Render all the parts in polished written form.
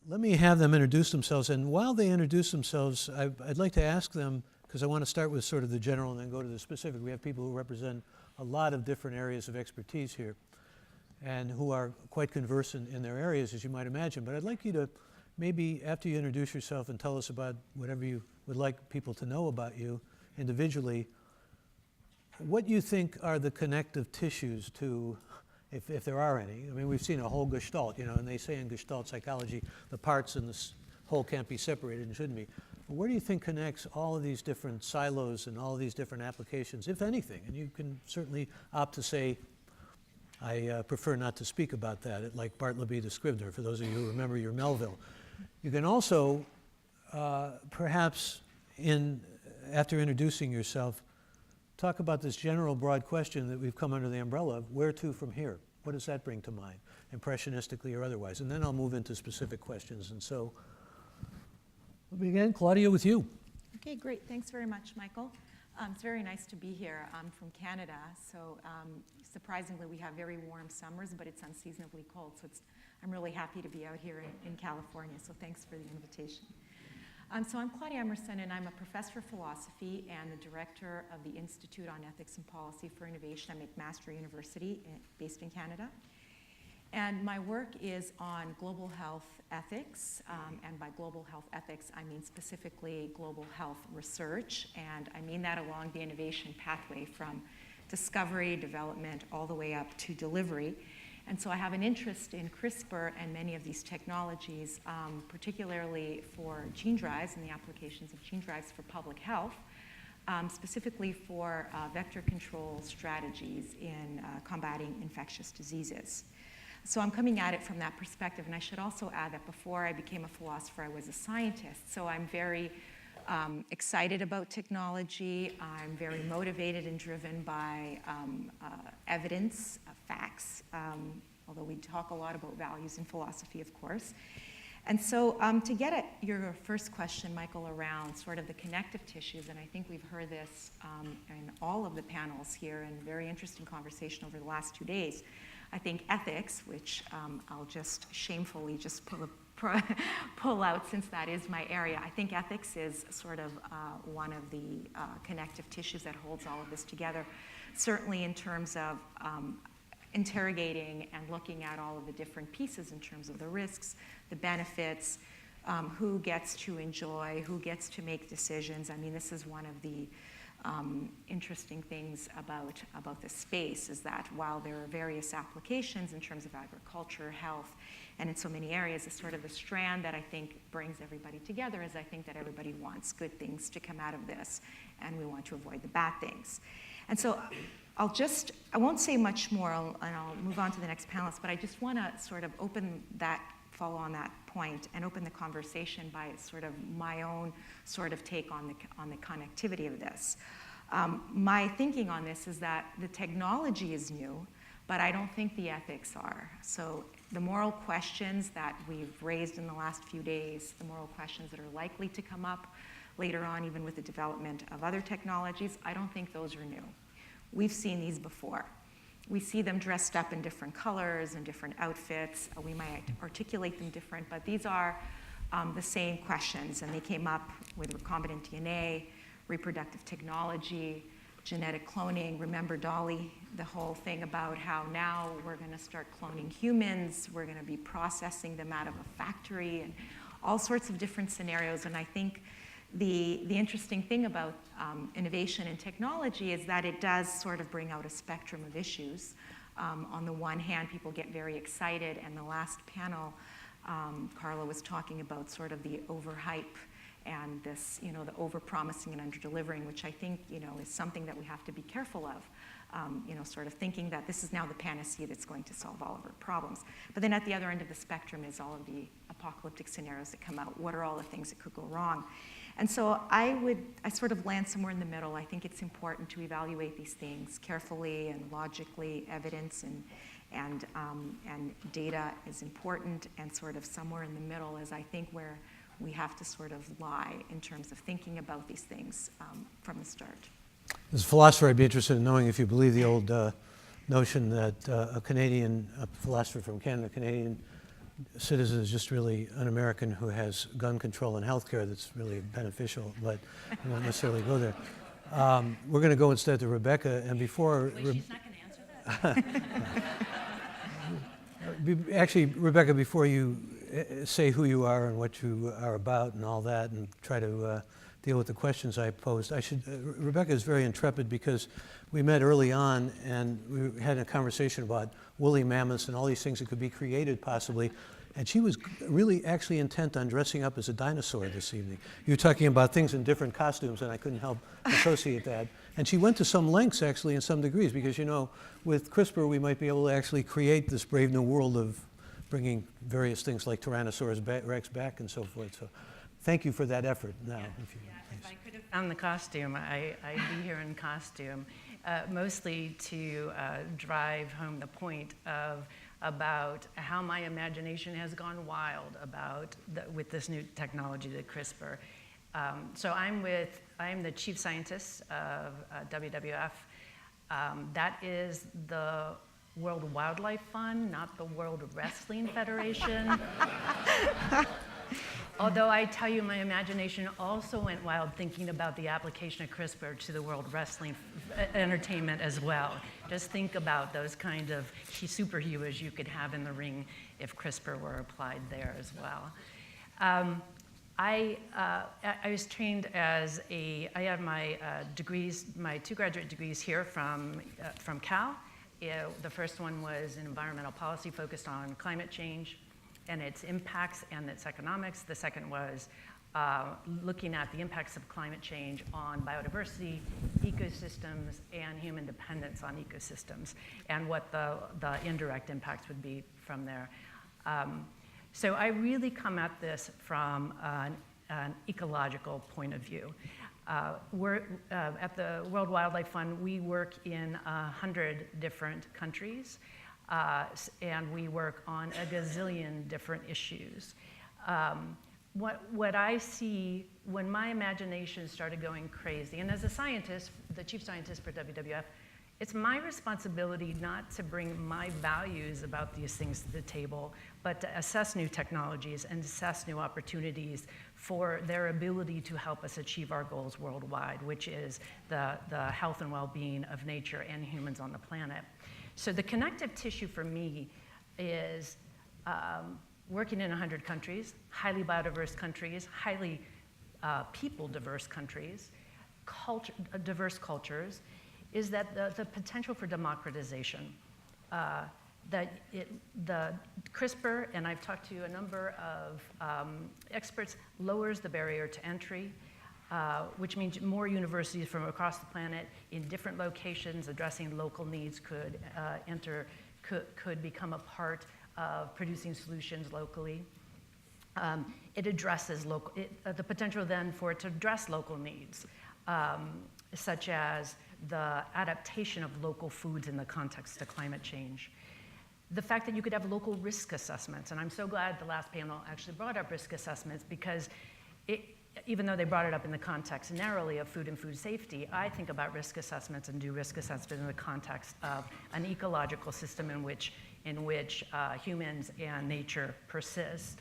let me have them introduce themselves. And while they introduce themselves, I'd like to ask them, because I want to start with sort of the general and then go to the specific. We have people who represent a lot of different areas of expertise here and who are quite conversant in their areas, as you might imagine. But I'd like you to maybe, after you introduce yourself and tell us about whatever you would like people to know about you individually, what you think are the connective tissues to, if there are any. I mean, we've seen a whole gestalt, and they say in gestalt psychology, the parts and the whole can't be separated and shouldn't be. But where do you think connects all of these different silos and all of these different applications, if anything? And you can certainly opt to say, I prefer not to speak about that, like Bartleby the Scrivener, for those of you who remember your Melville. You can also, perhaps, after introducing yourself, talk about this general broad question that we've come under the umbrella of where to from here. What does that bring to mind, impressionistically or otherwise? And then I'll move into specific questions. And so, we'll begin, Claudia, with you. Okay, great. Thanks very much, Michael. It's very nice to be here. I'm from Canada, so surprisingly we have very warm summers, but it's unseasonably cold. So I'm really happy to be out here in California, so thanks for the invitation. So I'm Claudia Emerson, and I'm a professor of philosophy and the director of the Institute on Ethics and Policy for Innovation at McMaster University, based in Canada. And my work is on global health ethics, and by global health ethics, I mean specifically global health research, and I mean that along the innovation pathway from discovery, development, all the way up to delivery. And so I have an interest in CRISPR and many of these technologies, particularly for gene drives and the applications of gene drives for public health, specifically for vector control strategies in combating infectious diseases. So I'm coming at it from that perspective, and I should also add that before I became a philosopher, I was a scientist. So I'm very excited about technology. I'm very motivated and driven by evidence, facts, although we talk a lot about values in philosophy, of course. And so to get at your first question, Michael, around sort of the connective tissues, and I think we've heard this in all of the panels here, and very interesting conversation over the last 2 days. I think ethics, which I'll just shamefully just pull out since that is my area. I think ethics is sort of one of the connective tissues that holds all of this together, certainly in terms of interrogating and looking at all of the different pieces in terms of the risks, the benefits, who gets to enjoy, who gets to make decisions. I mean, this is one of the interesting things about this space, is that while there are various applications in terms of agriculture, health, and in so many areas, it's sort of the strand that I think brings everybody together is I think that everybody wants good things to come out of this, and we want to avoid the bad things. And so I won't say much more, and I'll move on to the next panelist, but I just want to sort of follow on that point and open the conversation by sort of my own sort of take on the connectivity of this. My thinking on this is that the technology is new, but I don't think the ethics are. So the moral questions that we've raised in the last few days, the moral questions that are likely to come up later on, even with the development of other technologies, I don't think those are new. We've seen these before. We see them dressed up in different colors and different outfits. We might articulate them different, but these are the same questions, and they came up with recombinant DNA, reproductive technology, genetic cloning. Remember Dolly, the whole thing about how now we're going to start cloning humans, we're going to be processing them out of a factory, and all sorts of different scenarios. And I think the interesting thing about innovation and technology is that it does sort of bring out a spectrum of issues. On the one hand, people get very excited, and the last panel, Carla was talking about sort of the overhype and this, the over-promising and under-delivering, which I think, is something that we have to be careful of. Sort of thinking that this is now the panacea that's going to solve all of our problems. But then at the other end of the spectrum is all of the apocalyptic scenarios that come out. What are all the things that could go wrong? And so I sort of land somewhere in the middle. I think it's important to evaluate these things carefully and logically. Evidence and data is important, and sort of somewhere in the middle is, I think, where we have to sort of lie in terms of thinking about these things from the start. As a philosopher, I'd be interested in knowing if you believe the old notion that a philosopher from Canada, Canadian, citizen is just really an American who has gun control and health care that's really beneficial, but we won't necessarily go there. We're going to go instead to Rebecca, and before... Wait, she's not going to answer that? Actually, Rebecca, before you say who you are and what you are about and all that, and try to deal with the questions I posed, Rebecca is very intrepid because we met early on and we had a conversation about woolly mammoths and all these things that could be created possibly, and she was really actually intent on dressing up as a dinosaur this evening. You were talking about things in different costumes, and I couldn't help associate that. And she went to some lengths, actually, in some degrees, because, you know, with CRISPR, we might be able to actually create this brave new world of bringing various things like Tyrannosaurus Rex back and so forth. So thank you for that effort. Now, If I could have found the costume, I'd be here in costume, mostly to drive home the point about how my imagination has gone wild with this new technology, the CRISPR. So I'm the chief scientist of WWF. That is the World Wildlife Fund, not the World Wrestling Federation. Although I tell you, my imagination also went wild thinking about the application of CRISPR to the World Wrestling Entertainment as well. Just think about those kind of superheroes you could have in the ring if CRISPR were applied there as well. I was trained as I have my degrees, my 2 graduate degrees here from Cal. The first one was in environmental policy focused on climate change and its impacts and its economics. The second was looking at the impacts of climate change on biodiversity, ecosystems, and human dependence on ecosystems, and what the indirect impacts would be from there. So I really come at this from an ecological point of view. We're at the World Wildlife Fund, we work in 100 different countries. And we work on a gazillion different issues. What I see when my imagination started going crazy, and as a scientist, the chief scientist for WWF, it's my responsibility not to bring my values about these things to the table, but to assess new technologies and assess new opportunities for their ability to help us achieve our goals worldwide, which is the health and well-being of nature and humans on the planet. So the connective tissue for me is working in 100 countries, highly biodiverse countries, highly people-diverse countries, diverse cultures, is that the potential for democratization. The CRISPR, and I've talked to a number of experts, lowers the barrier to entry, which means more universities from across the planet in different locations addressing local needs could become a part of producing solutions locally. It addresses the potential then for it to address local needs, such as the adaptation of local foods in the context of climate change. The fact that you could have local risk assessments, and I'm so glad the last panel actually brought up risk assessments, because even though they brought it up in the context narrowly of food and food safety, I think about risk assessments and do risk assessments in the context of an ecological system in which humans and nature persist.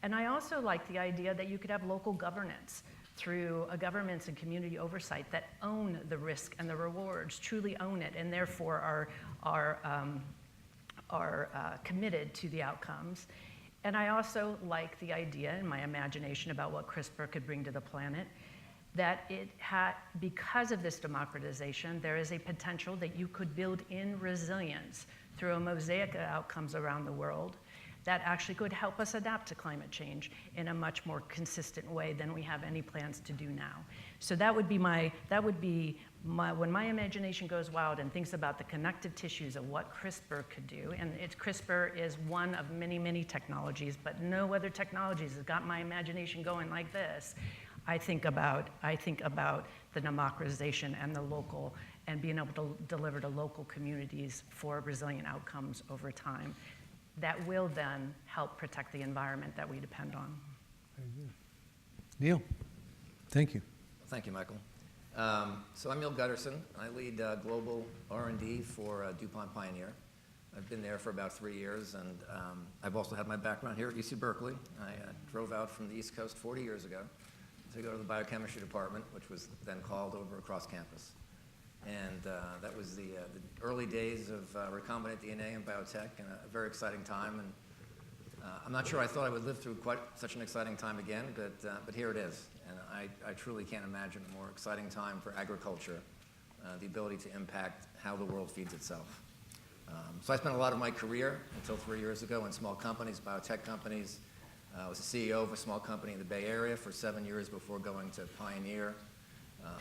And I also like the idea that you could have local governance through governments and community oversight that own the risk and the rewards, truly own it, and therefore are committed to the outcomes. And I also like the idea in my imagination about what CRISPR could bring to the planet, that because of this democratization, there is a potential that you could build in resilience through a mosaic of outcomes around the world that actually could help us adapt to climate change in a much more consistent way than we have any plans to do now. So that would be when my imagination goes wild and thinks about the connective tissues of what CRISPR could do, and CRISPR is one of many, many technologies, but no other technologies has got my imagination going like this. I think about the democratization and the local, and being able to deliver to local communities for resilient outcomes over time. That will then help protect the environment that we depend on. Very good. Neil, thank you. Thank you, Michael. So I'm Neil Gutterson. I lead global R&D for DuPont Pioneer. I've been there for about 3 years, and I've also had my background here at UC Berkeley. I drove out from the East Coast 40 years ago to go to the biochemistry department, which was then called over across campus. And that was the early days of recombinant DNA and biotech, and a very exciting time. And I'm not sure I thought I would live through quite such an exciting time again, but here it is. And I truly can't imagine a more exciting time for agriculture, the ability to impact how the world feeds itself. So I spent a lot of my career until 3 years ago in small companies, biotech companies. I was the CEO of a small company in the Bay Area for 7 years before going to Pioneer.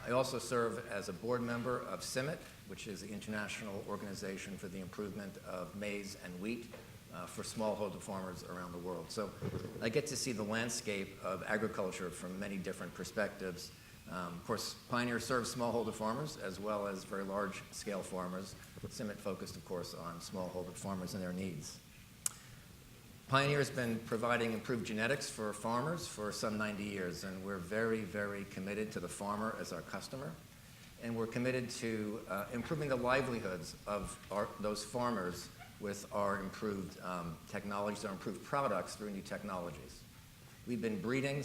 I also serve as a board member of CIMMYT, which is the International Organization for the Improvement of Maize and Wheat for smallholder farmers around the world. So I get to see the landscape of agriculture from many different perspectives. Of course, Pioneer serves smallholder farmers as well as very large-scale farmers. CIMMYT focused, of course, on smallholder farmers and their needs. Pioneer has been providing improved genetics for farmers for some 90 years, and we're very, very committed to the farmer as our customer. And we're committed to improving the livelihoods of those farmers with our improved technologies, our improved products through new technologies. We've been breeding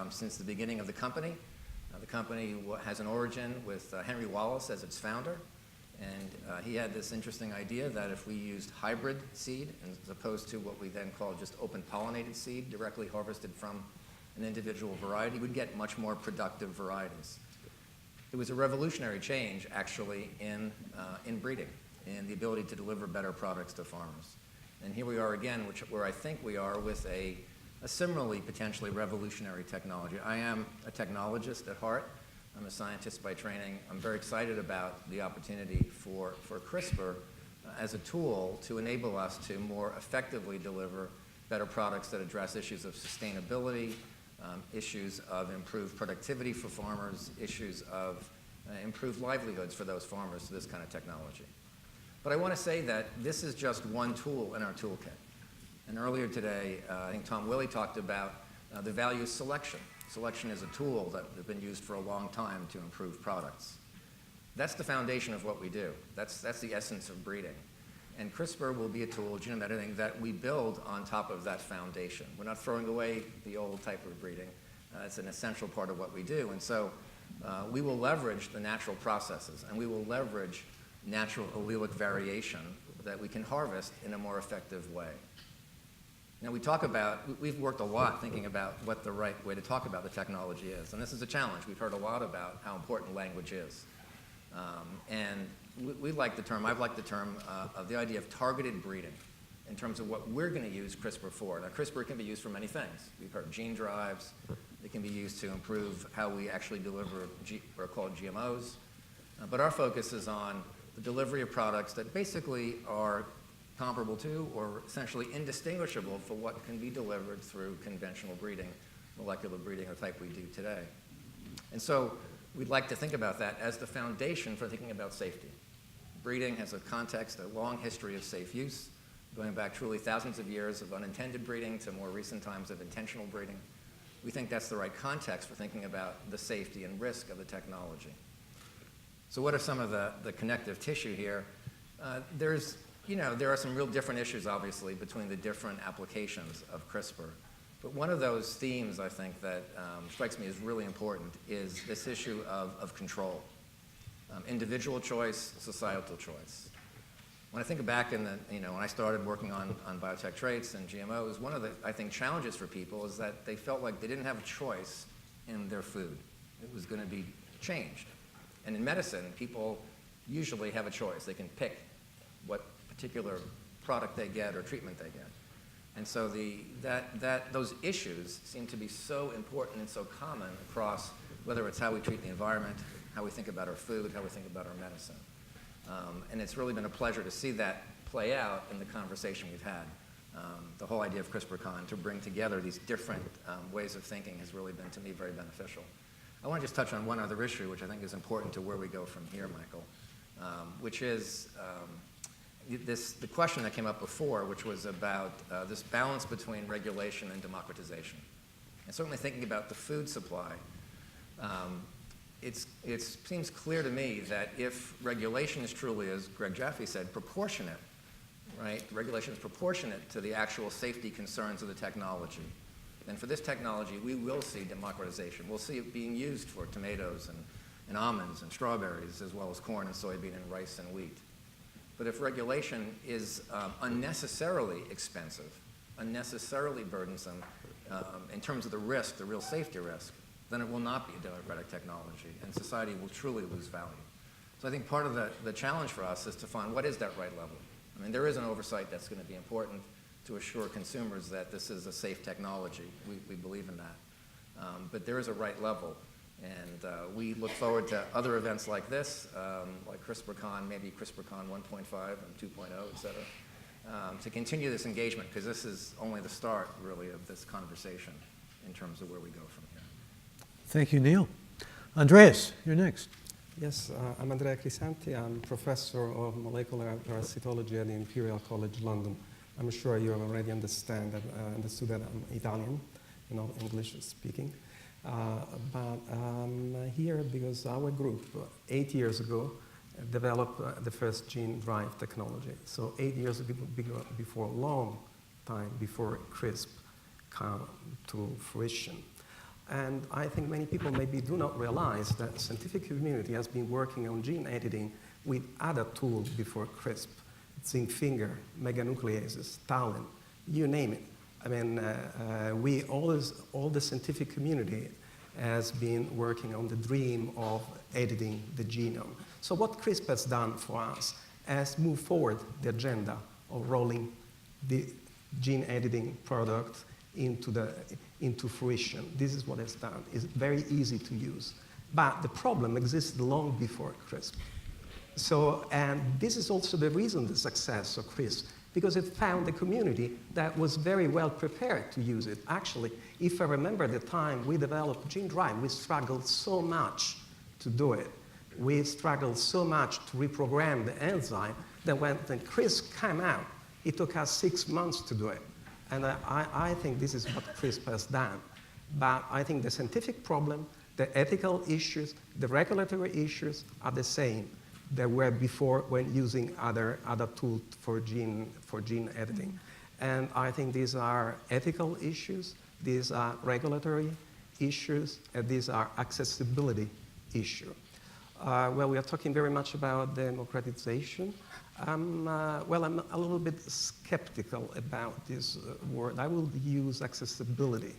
since the beginning of the company. The company has an origin with Henry Wallace as its founder. And he had this interesting idea that if we used hybrid seed as opposed to what we then call just open pollinated seed directly harvested from an individual variety, we'd get much more productive varieties. It was a revolutionary change, actually, in breeding and the ability to deliver better products to farmers. And here we are again, where I think we are with a similarly potentially revolutionary technology. I am a technologist at heart. I'm a scientist by training. I'm very excited about the opportunity for CRISPR as a tool to enable us to more effectively deliver better products that address issues of sustainability, issues of improved productivity for farmers, issues of improved livelihoods for those farmers through this kind of technology. But I want to say that this is just one tool in our toolkit. And earlier today, I think Tom Willey talked about the value of selection. Selection is a tool that has been used for a long time to improve products. That's the foundation of what we do. That's the essence of breeding. And CRISPR will be a tool, genome editing, that we build on top of that foundation. We're not throwing away the old type of breeding. It's an essential part of what we do. And so we will leverage the natural processes, and we will leverage natural allelic variation that we can harvest in a more effective way. Now, we've worked a lot thinking about what the right way to talk about the technology is. And this is a challenge. We've heard a lot about how important language is. And we like the term, I've liked the term of the idea of targeted breeding in terms of what we're going to use CRISPR for. Now, CRISPR can be used for many things. We've heard gene drives. It can be used to improve how we actually deliver what are called GMOs. But our focus is on the delivery of products that basically are comparable to or essentially indistinguishable for what can be delivered through conventional breeding, molecular breeding, the type we do today. And so we'd like to think about that as the foundation for thinking about safety. Breeding has a context, a long history of safe use, going back truly thousands of years of unintended breeding to more recent times of intentional breeding. We think that's the right context for thinking about the safety and risk of the technology. So what are some of the connective tissue here? There are some real different issues, obviously, between the different applications of CRISPR. But one of those themes, I think, that strikes me as really important is this issue of control. Individual choice, societal choice. When I think back when I started working on biotech traits and GMOs, one of the, I think, challenges for people is that they felt like they didn't have a choice in their food. It was going to be changed. And in medicine, people usually have a choice. They can pick what particular product they get or treatment they get. And so those issues seem to be so important and so common across whether it's how we treat the environment, how we think about our food, how we think about our medicine. And it's really been a pleasure to see that play out in the conversation we've had. The whole idea of CRISPRcon to bring together these different ways of thinking has really been, to me, very beneficial. I want to just touch on one other issue, which I think is important to where we go from here, Michael, which is the question that came up before, which was about this balance between regulation and democratization. And certainly thinking about the food supply, it seems clear to me that if regulation is truly, as Greg Jaffe said, proportionate right? Regulation is proportionate to the actual safety concerns of the technology. And for this technology, we will see democratization. We'll see it being used for tomatoes and almonds and strawberries, as well as corn and soybean and rice and wheat. But if regulation is unnecessarily expensive, unnecessarily burdensome in terms of the risk, the real safety risk, then it will not be a democratic technology, and society will truly lose value. So I think part of the challenge for us is to find what is that right level. I mean, there is an oversight that's going to be important to assure consumers that this is a safe technology. We believe in that. But there is a right level. And we look forward to other events like this, like CRISPRcon, maybe CRISPRcon 1.5 and 2.0, et cetera, to continue this engagement, because this is only the start, really, of this conversation in terms of where we go from here. Thank you, Neil. Andreas, you're next. Yes, I'm Andrea Crisanti. I'm professor of molecular parasitology at the Imperial College London. I'm sure you already understood that I'm Italian, English speaking. But I'm here because our group, 8 years ago, developed the first gene-drive technology. So 8 years before, a long time before CRISP came to fruition. And I think many people maybe do not realize that the scientific community has been working on gene editing with other tools before CRISP. Zinc finger, meganucleases, Talin, you name it. I mean, all the scientific community has been working on the dream of editing the genome. So what CRISP has done for us has moved forward the agenda of rolling the gene editing product into fruition. This is what it's done. It's very easy to use. But the problem existed long before CRISP. So, and this is also the reason the success of CRISP, because it found a community that was very well prepared to use it. Actually, if I remember the time we developed gene-drive, we struggled so much to do it. We struggled so much to reprogram the enzyme that when CRISP came out, it took us 6 months to do it. And I think this is what CRISP has done. But I think the scientific problem, the ethical issues, the regulatory issues are the same that were before when using other tools for gene editing. And I think these are ethical issues, these are regulatory issues, and these are accessibility issues. Well, we are talking very much about democratization. I'm a little bit skeptical about this word. I will use accessibility.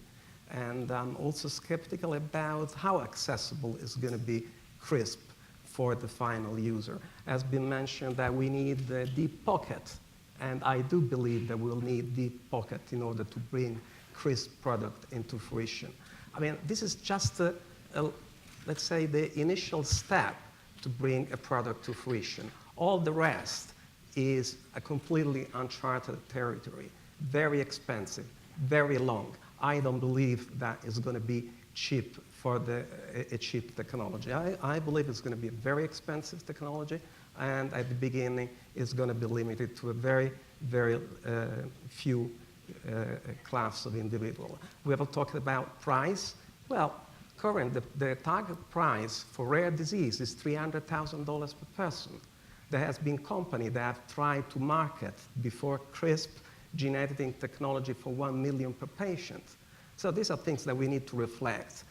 And I'm also skeptical about how accessible is going to be CRISP for the final user. As been mentioned that we need the deep pocket, and I do believe that we'll need deep pocket in order to bring CRISP product into fruition. I mean, this is just, let's say, the initial step to bring a product to fruition. All the rest is a completely uncharted territory, very expensive, very long. I don't believe that is going to be cheap for a cheap technology. I believe it's going to be a very expensive technology, and at the beginning, it's going to be limited to a very, very few class of individuals. We have talked about price. Well, the target price for rare disease is $300,000 per person. There has been companies that have tried to market before CRISP gene editing technology for $1 million per patient. So these are things that we need to reflect.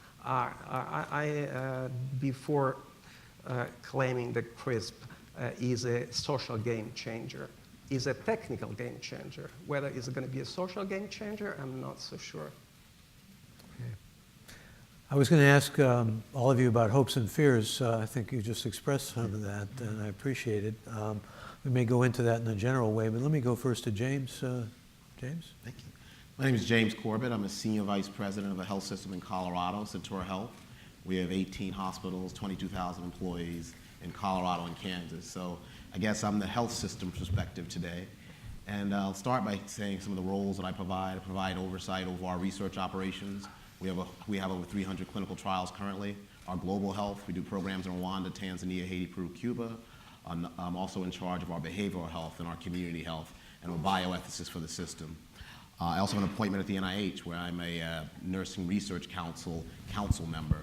Before claiming that CRISP is a social game changer, is a technical game changer. Whether it's going to be a social game changer, I'm not so sure. Okay. I was going to ask all of you about hopes and fears. I think you just expressed some of that, and I appreciate it. We may go into that in a general way, but let me go first to James. James? Thank you. My name is James Corbett. I'm a Senior Vice President of a health system in Colorado, Centura Health. We have 18 hospitals, 22,000 employees in Colorado and Kansas. So I guess I'm the health system perspective today. And I'll start by saying some of the roles that I provide. I provide oversight over our research operations. We have over 300 clinical trials currently. Our global health, we do programs in Rwanda, Tanzania, Haiti, Peru, Cuba. I'm also in charge of our behavioral health and our community health, and I'm a bioethicist for the system. I also have an appointment at the NIH where I'm a nursing research council member.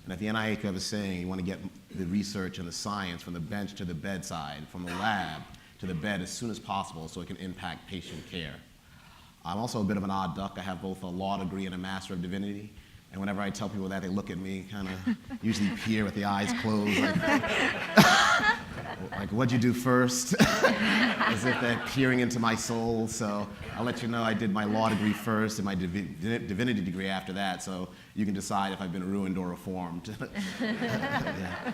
And at the NIH, we have a saying, you want to get the research and the science from the bench to the bedside, from the lab to the bed as soon as possible so it can impact patient care. I'm also a bit of an odd duck. I have both a law degree and a Master of Divinity. And whenever I tell people that, they look at me, kind of usually peer with the eyes closed, like what'd you do first? As if they're peering into my soul. So I'll let you know I did my law degree first and my divinity degree after that, so you can decide if I've been ruined or reformed. Yeah.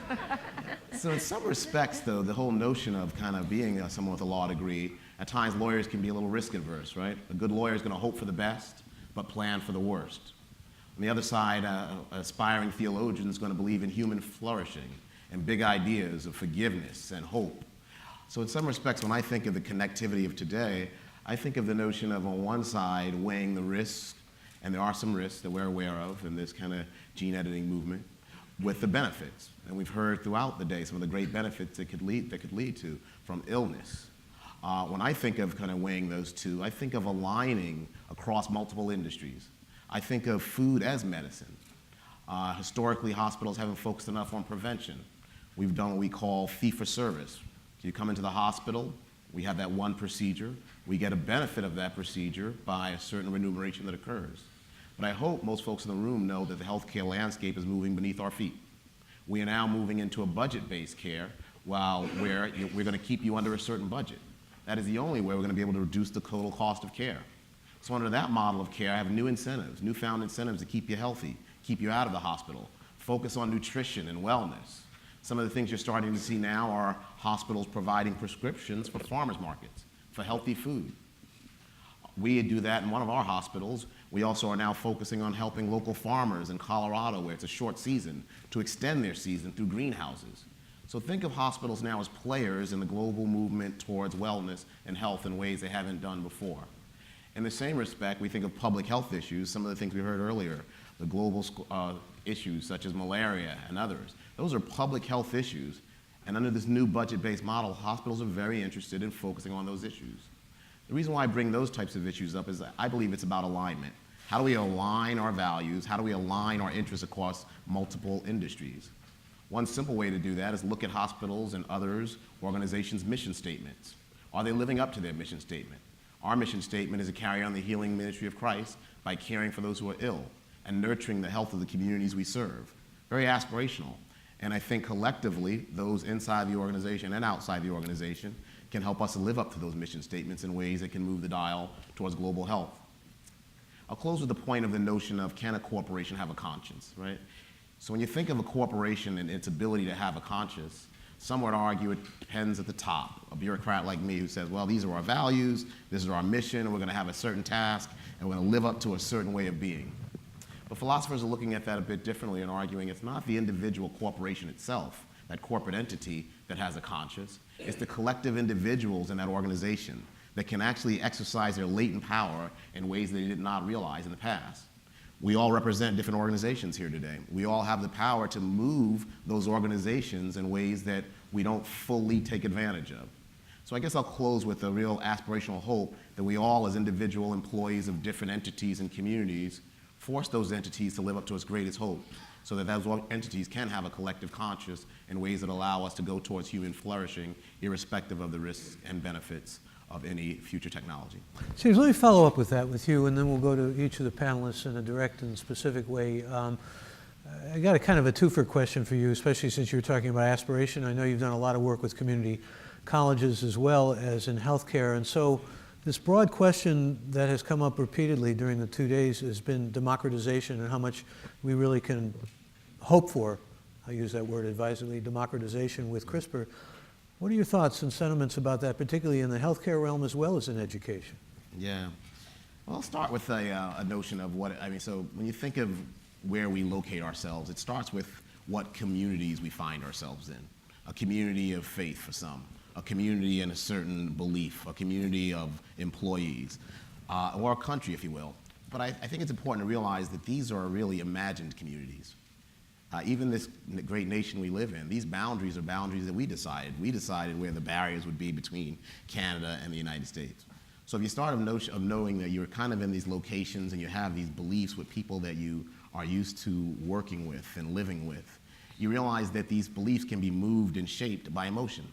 So in some respects, though, the whole notion of kind of being someone with a law degree, at times lawyers can be a little risk adverse, right? A good lawyer is going to hope for the best, but plan for the worst. On the other side, an aspiring theologian is going to believe in human flourishing and big ideas of forgiveness and hope. So in some respects, when I think of the connectivity of today, I think of the notion of, on one side, weighing the risks, and there are some risks that we're aware of in this kind of gene editing movement, with the benefits. And we've heard throughout the day some of the great benefits that could lead to from illness. When I think of kind of weighing those two, I think of aligning across multiple industries. I think of food as medicine. Historically, hospitals haven't focused enough on prevention. We've done what we call fee-for-service. You come into the hospital, we have that one procedure, we get a benefit of that procedure by a certain remuneration that occurs. But I hope most folks in the room know that the healthcare landscape is moving beneath our feet. We are now moving into a budget-based care, while we're going to keep you under a certain budget. That is the only way we're going to be able to reduce the total cost of care. So under that model of care, I have new incentives, newfound incentives to keep you healthy, keep you out of the hospital, focus on nutrition and wellness. Some of the things you're starting to see now are hospitals providing prescriptions for farmers markets, for healthy food. We do that in one of our hospitals. We also are now focusing on helping local farmers in Colorado, where it's a short season, to extend their season through greenhouses. So think of hospitals now as players in the global movement towards wellness and health in ways they haven't done before. In the same respect, we think of public health issues, some of the things we heard earlier, the global issues such as malaria and others. Those are public health issues, and under this new budget-based model, hospitals are very interested in focusing on those issues. The reason why I bring those types of issues up is that I believe it's about alignment. How do we align our values? How do we align our interests across multiple industries? One simple way to do that is look at hospitals and others, organizations' mission statements. Are they living up to their mission statement? Our mission statement is to carry on the healing ministry of Christ by caring for those who are ill and nurturing the health of the communities we serve. Very aspirational. And I think collectively, those inside the organization and outside the organization can help us to live up to those mission statements in ways that can move the dial towards global health. I'll close with the point of the notion of, can a corporation have a conscience, right? So when you think of a corporation and its ability to have a conscience, some would argue it depends at the top. A bureaucrat like me who says, well, these are our values, this is our mission, we're going to have a certain task, and we're going to live up to a certain way of being. But philosophers are looking at that a bit differently and arguing it's not the individual corporation itself, that corporate entity, that has a conscience. It's the collective individuals in that organization that can actually exercise their latent power in ways they did not realize in the past. We all represent different organizations here today. We all have the power to move those organizations in ways that we don't fully take advantage of. So I guess I'll close with a real aspirational hope that we all, as individual employees of different entities and communities, force those entities to live up to its greatest hope, so that those entities can have a collective conscience in ways that allow us to go towards human flourishing, irrespective of the risks and benefits of any future technology. James, let me follow up with that with you, and then we'll go to each of the panelists in a direct and specific way. I got a kind of a twofer question for you, especially since you're talking about aspiration. I know you've done a lot of work with community colleges as well as in healthcare, and so this broad question that has come up repeatedly during the 2 days has been democratization and how much we really can hope for, I use that word advisedly, democratization with CRISPR. What are your thoughts and sentiments about that, particularly in the healthcare realm as well as in education? Yeah. Well, I'll start with a notion of so when you think of where we locate ourselves, it starts with what communities we find ourselves in. A community of faith for some, a community in a certain belief, a community of employees, or a country, if you will. But I think it's important to realize that these are really imagined communities. Even this great nation we live in, these boundaries are boundaries that we decided. We decided where the barriers would be between Canada and the United States. So if you start of knowing that you're kind of in these locations and you have these beliefs with people that you are used to working with and living with, you realize that these beliefs can be moved and shaped by emotion.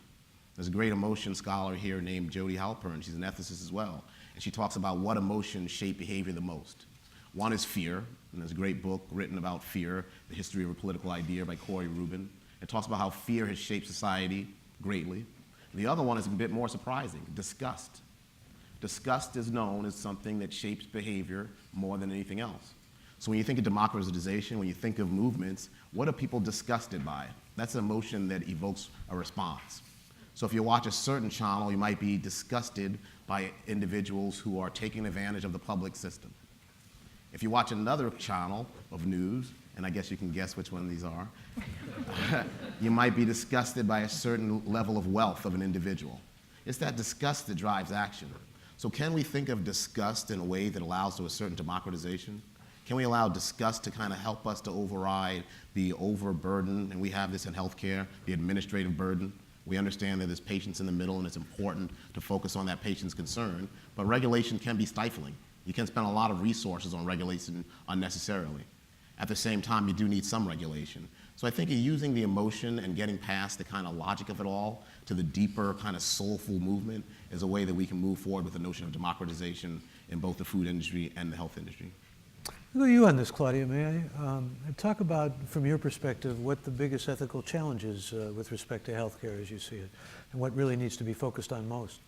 There's a great emotion scholar here named Jody Halpern. She's an ethicist as well. And she talks about what emotions shape behavior the most. One is fear, and there's a great book written about fear, The History of a Political Idea by Corey Rubin. It talks about how fear has shaped society greatly. And the other one is a bit more surprising, disgust. Disgust is known as something that shapes behavior more than anything else. So when you think of democratization, when you think of movements, what are people disgusted by? That's an emotion that evokes a response. So if you watch a certain channel, you might be disgusted by individuals who are taking advantage of the public system. If you watch another channel of news, and I guess you can guess which one these are, you might be disgusted by a certain level of wealth of an individual. It's that disgust that drives action. So can we think of disgust in a way that allows to a certain democratization? Can we allow disgust to kind of help us to override the overburden, and we have this in healthcare, the administrative burden? We understand that there's patients in the middle and it's important to focus on that patient's concern, but regulation can be stifling. You can spend a lot of resources on regulation unnecessarily. At the same time, you do need some regulation. So I think using the emotion and getting past the kind of logic of it all to the deeper kind of soulful movement is a way that we can move forward with the notion of democratization in both the food industry and the health industry. I'll go you on this, Claudia, may I? Talk about, from your perspective, what the biggest ethical challenge is with respect to healthcare as you see it, and what really needs to be focused on most.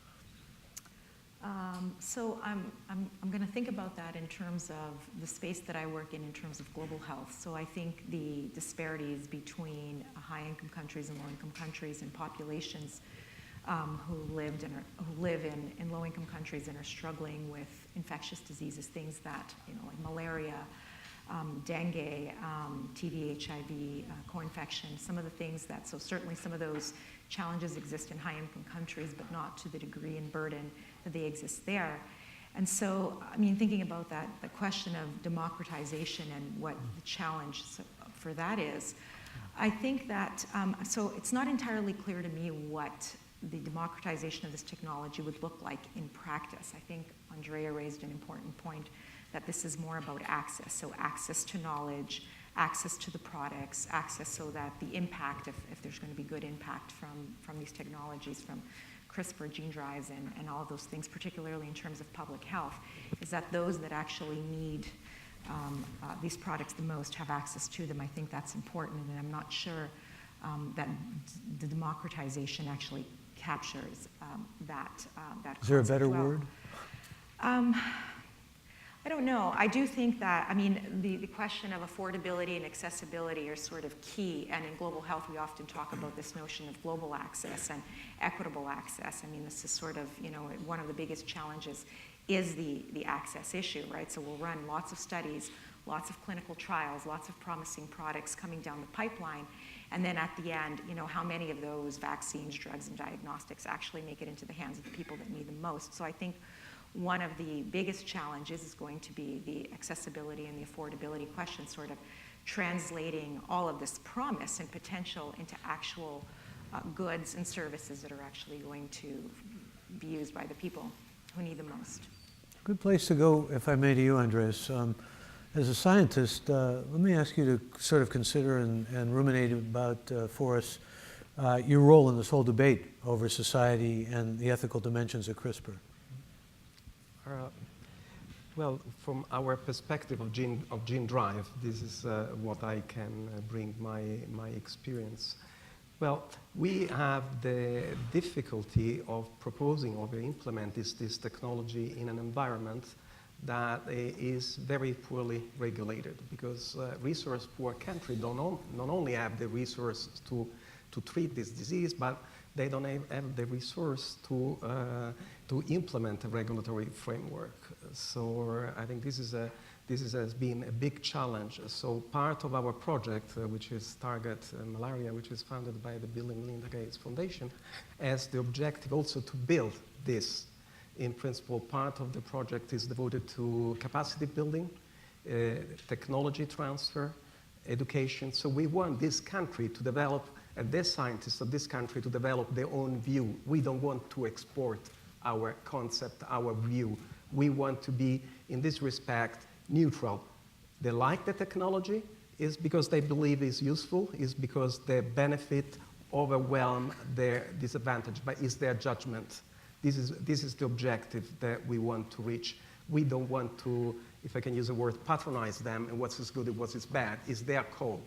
So I'm going to think about that in terms of the space that I work in terms of global health. So I think the disparities between high-income countries and low-income countries and populations who live in low-income countries and are struggling with infectious diseases, things that, like malaria, dengue, TB, HIV, co-infection, some of the things that, so certainly some of those challenges exist in high-income countries, but not to the degree and burden that they exist there. And so, thinking about that, the question of democratization and what the challenge for that is, I think that, so it's not entirely clear to me what the democratization of this technology would look like in practice. I think Andrea raised an important point that this is more about access. So access to knowledge, access to the products, access so that the impact, if there's going to be good impact from these technologies, from CRISPR gene drives and all of those things, particularly in terms of public health, is that those that actually need these products the most have access to them. I think that's important, and I'm not sure that the democratization actually captures that Is there a concept better well. word? I don't know. I do think that, the question of affordability and accessibility are sort of key, and in global health we often talk about this notion of global access and equitable access. This is sort of, one of the biggest challenges is the access issue, right? So we'll run lots of studies, lots of clinical trials, lots of promising products coming down the pipeline, and then at the end, how many of those vaccines, drugs, and diagnostics actually make it into the hands of the people that need them most. So I think one of the biggest challenges is going to be the accessibility and the affordability question, sort of translating all of this promise and potential into actual goods and services that are actually going to be used by the people who need them most. Good place to go, if I may, to you, Andres. As a scientist, let me ask you to sort of consider and ruminate about for us your role in this whole debate over society and the ethical dimensions of CRISPR. Well, from our perspective of gene drive, this is what I can bring my experience. Well, we have the difficulty of proposing or implement this technology in an environment that is very poorly regulated, because resource-poor countries not only have the resources to treat this disease, but they don't have the resource to implement a regulatory framework. So I think this has been a big challenge. So part of our project, which is Target Malaria, which is funded by the Bill and Melinda Gates Foundation, has the objective also to build this. In principle, part of the project is devoted to capacity building, technology transfer, education. So we want this country to develop, the scientists of this country to develop their own view. We don't want to export our concept, our view. We want to be, in this respect, neutral. They like the technology is because they believe it's useful, is because the benefit overwhelm their disadvantage, but it's their judgment. This is the objective that we want to reach. We don't want to, if I can use the word, patronize them and what's is good and what's is bad. It's their call.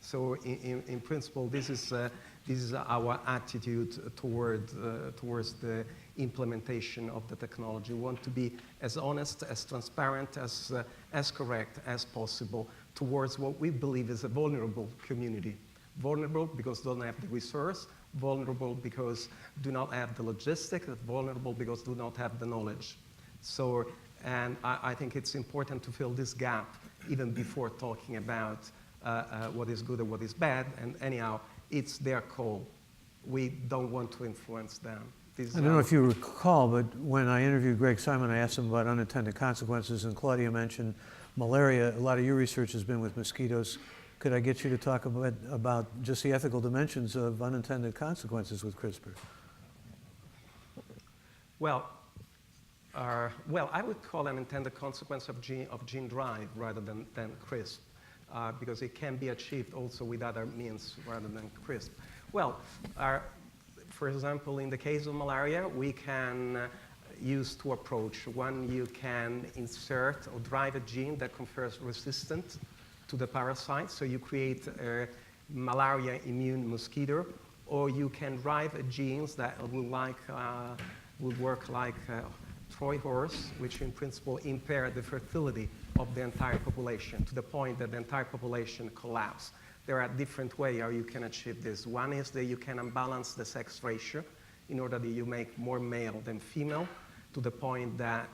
So in principle, this is our attitude towards the implementation of the technology. We want to be as honest, as transparent, as correct as possible towards what we believe is a vulnerable community. Vulnerable because don't have the resource, vulnerable because do not have the logistics, vulnerable because do not have the knowledge. So, and I think it's important to fill this gap even before talking about what is good and what is bad, and anyhow, it's their call. We don't want to influence them. I don't know if you recall, but when I interviewed Greg Simon, I asked him about unintended consequences, and Claudia mentioned malaria. A lot of your research has been with mosquitoes. Could I get you to talk about just the ethical dimensions of unintended consequences with CRISPR? Well, I would call unintended consequence of gene drive rather than CRISP, because it can be achieved also with other means rather than CRISP. Well, for example, in the case of malaria, we can use two approaches. One, you can insert or drive a gene that confers resistance to the parasite, so you create a malaria immune mosquito, or you can drive genes that will work like Troy horse, which in principle impair the fertility of the entire population to the point that the entire population collapses. There are different ways how you can achieve this. One is that you can unbalance the sex ratio in order that you make more male than female to the point that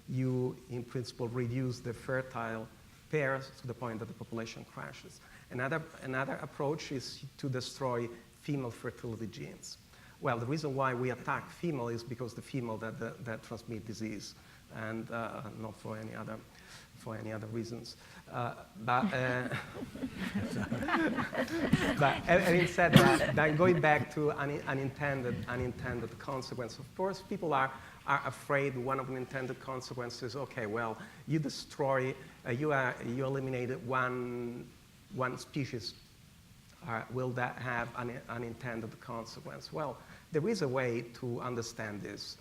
you, in principle, reduce the fertile pairs to the point that the population crashes. Another approach is to destroy female fertility genes. Well, the reason why we attack female is because the female that transmit disease, and not for any other reasons. But having said that, then going back to unintended consequence, of course, people are afraid one of the unintended consequences. Okay, well, you destroy, you eliminated one species. Will that have an unintended consequence? Well, there is a way to understand this.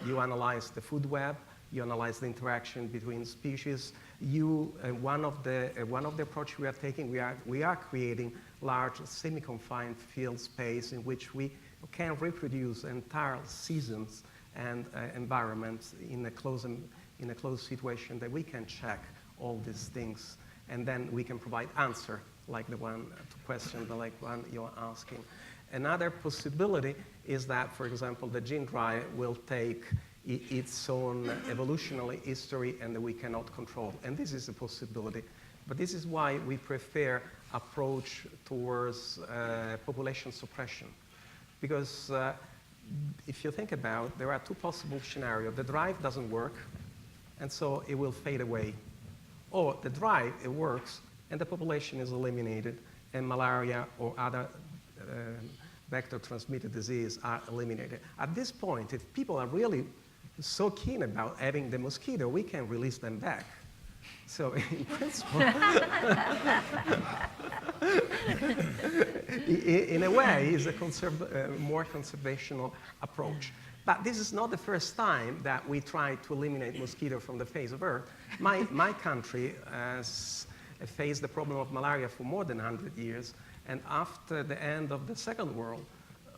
You analyze the food web. You analyze the interaction between species. One of the approaches we are taking, we are creating large semi-confined field space in which we can reproduce entire seasons and environments in a closed situation that we can check all these things, and then we can provide answer like the one to question like one you're asking. Another possibility is that, for example, the gene drive will take its own evolutionary history and that we cannot control. And this is a possibility. But this is why we prefer approach towards population suppression. Because if you think about, there are two possible scenarios. The drive doesn't work, and so it will fade away. Or the drive, it works, and the population is eliminated, and malaria or other vector-transmitted disease are eliminated. At this point, if people are really so keen about having the mosquito, we can release them back. So in principle, in a way, it's a more conservational approach. But this is not the first time that we try to eliminate mosquito from the face of Earth. My country has faced the problem of malaria for more than 100 years. And after the end of the Second World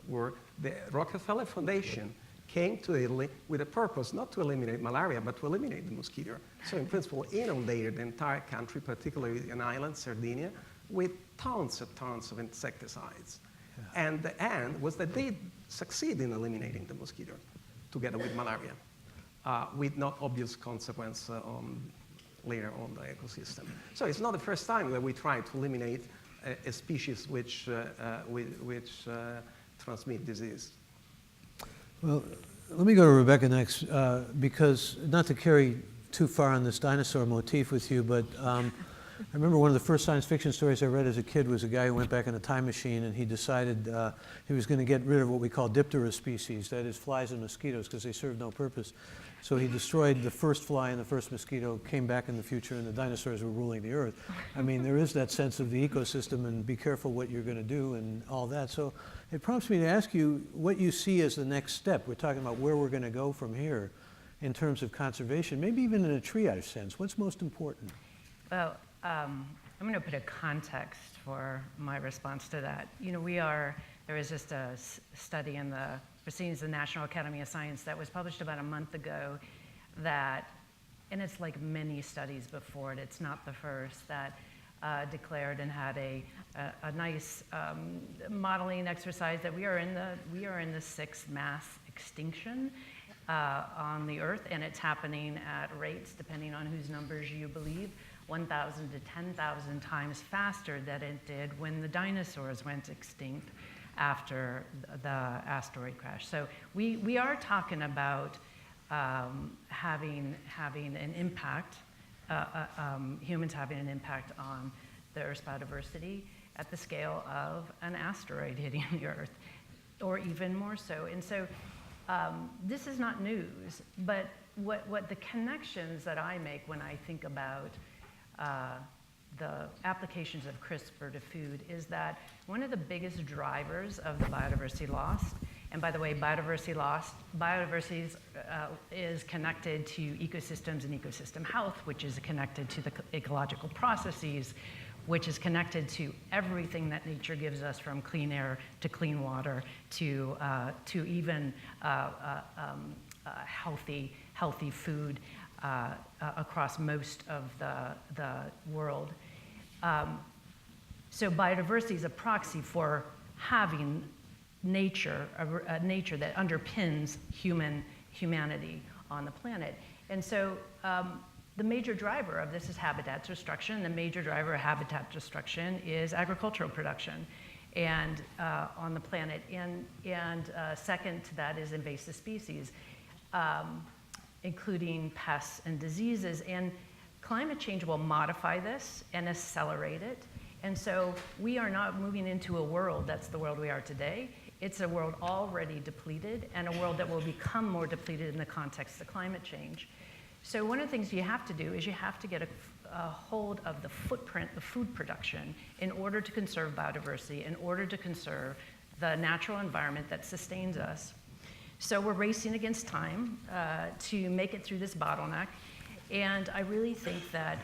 War, the Rockefeller Foundation came to Italy with a purpose not to eliminate malaria, but to eliminate the mosquito. So in principle, inundated the entire country, particularly an island, Sardinia, with tons of insecticides. Yeah. And the end was that they succeed in eliminating the mosquito together with malaria, with not obvious consequence later on the ecosystem. So it's not the first time that we try to eliminate a species which transmit disease. Well, let me go to Rebecca next, because not to carry too far on this dinosaur motif with you, but I remember one of the first science fiction stories I read as a kid was a guy who went back in a time machine and he decided he was going to get rid of what we call Diptera species, that is flies and mosquitoes, because they serve no purpose. So he destroyed the first fly and the first mosquito, came back in the future, and the dinosaurs were ruling the earth. I mean, there is that sense of the ecosystem and be careful what you're going to do and all that. So it prompts me to ask you what you see as the next step. We're talking about where we're going to go from here in terms of conservation, maybe even in a triage sense. What's most important? Well, I'm going to put a context for my response to that. You know, there was just a study in the Proceedings of the National Academy of Science that was published about a month ago that, and it's like many studies before it, it's not the first, that declared and had a nice modeling exercise that we are in the sixth mass extinction on the Earth, and it's happening at rates, depending on whose numbers you believe, 1,000 to 10,000 times faster than it did when the dinosaurs went extinct after the asteroid crash. So we are talking about having an impact, humans having an impact on the Earth's biodiversity at the scale of an asteroid hitting the Earth, or even more so. And so this is not news, but what the connections that I make when I think about the applications of CRISPR to food is that one of the biggest drivers of the biodiversity loss, and by the way, biodiversity is connected to ecosystems and ecosystem health, which is connected to the ecological processes, which is connected to everything that nature gives us, from clean air to clean water to even healthy food across most of the world. So biodiversity is a proxy for having nature, a nature that underpins humanity on the planet. And so the major driver of this is habitat destruction. The major driver of habitat destruction is agricultural production and on the planet. And second to that is invasive species, including pests and diseases. And climate change will modify this and accelerate it. And so we are not moving into a world that's the world we are today. It's a world already depleted, and a world that will become more depleted in the context of climate change. So one of the things you have to do is you have to get a hold of the footprint of food production in order to conserve biodiversity, in order to conserve the natural environment that sustains us. So we're racing against time to make it through this bottleneck. And I really think that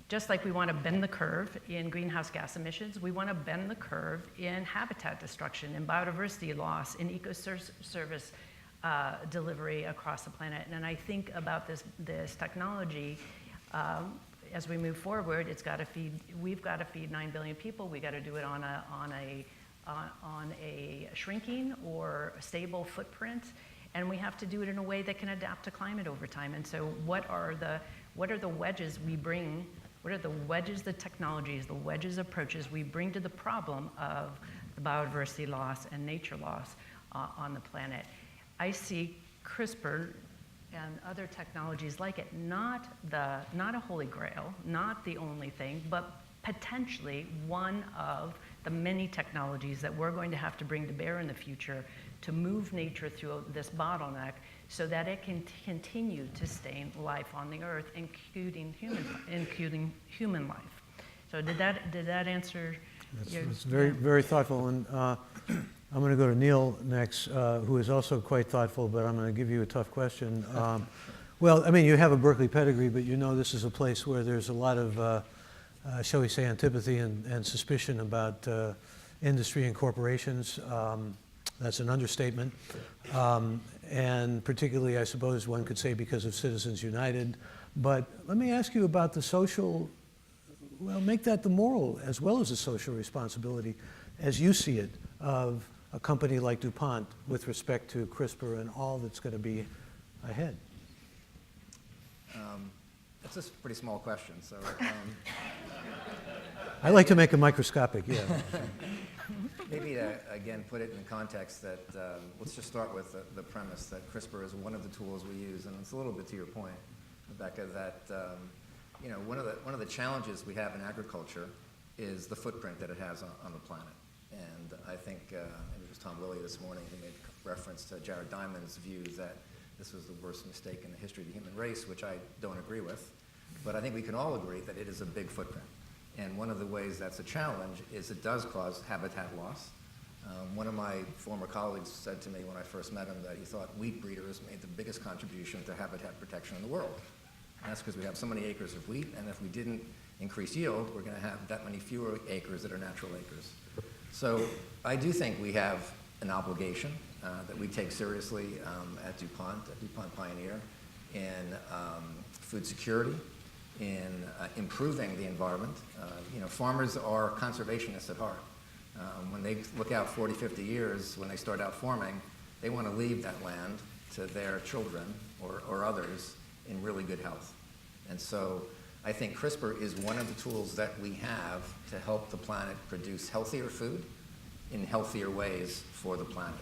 just like we want to bend the curve in greenhouse gas emissions, we want to bend the curve in habitat destruction, in biodiversity loss, in ecoservice delivery across the planet. And I think about this technology as we move forward. We've got to feed 9 billion people. We got to do it on a shrinking or a stable footprint, and we have to do it in a way that can adapt to climate over time. And so what are the wedges we bring? What are the wedges, the technologies, the wedges approaches we bring to the problem of the biodiversity loss and nature loss on the planet? I see CRISPR and other technologies like it not a holy grail, not the only thing, but potentially one of the many technologies that we're going to have to bring to bear in the future to move nature through this bottleneck so that it can continue to sustain life on the Earth, including human life. So did that answer? It's very, very thoughtful. And I'm going to go to Neil next, who is also quite thoughtful, but I'm going to give you a tough question. Well, I mean, you have a Berkeley pedigree, but you know this is a place where there's a lot of shall we say, antipathy and suspicion about industry and corporations. That's an understatement. And particularly, I suppose one could say because of Citizens United. But let me ask you about the social, well, make that the moral as well as the social responsibility, as you see it, of a company like DuPont with respect to CRISPR and all that's going to be ahead. That's a pretty small question, so. I like to make it microscopic, yeah. Maybe to, again, put it in context that, let's just start with the premise that CRISPR is one of the tools we use, and it's a little bit to your point, Rebecca, that you know, one of the challenges we have in agriculture is the footprint that it has on the planet. And I think, it was Tom Willey this morning who made reference to Jared Diamond's view that this was the worst mistake in the history of the human race, which I don't agree with. But I think we can all agree that it is a big footprint. And one of the ways that's a challenge is it does cause habitat loss. One of my former colleagues said to me when I first met him that he thought wheat breeders made the biggest contribution to habitat protection in the world. And that's because we have so many acres of wheat, and if we didn't increase yield, we're going to have that many fewer acres that are natural acres. So I do think we have an obligation that we take seriously at DuPont Pioneer, in food security, in improving the environment. Farmers are conservationists at heart. When they look out 40, 50 years, when they start out farming, they want to leave that land to their children or others in really good health. And so I think CRISPR is one of the tools that we have to help the planet produce healthier food in healthier ways for the planet.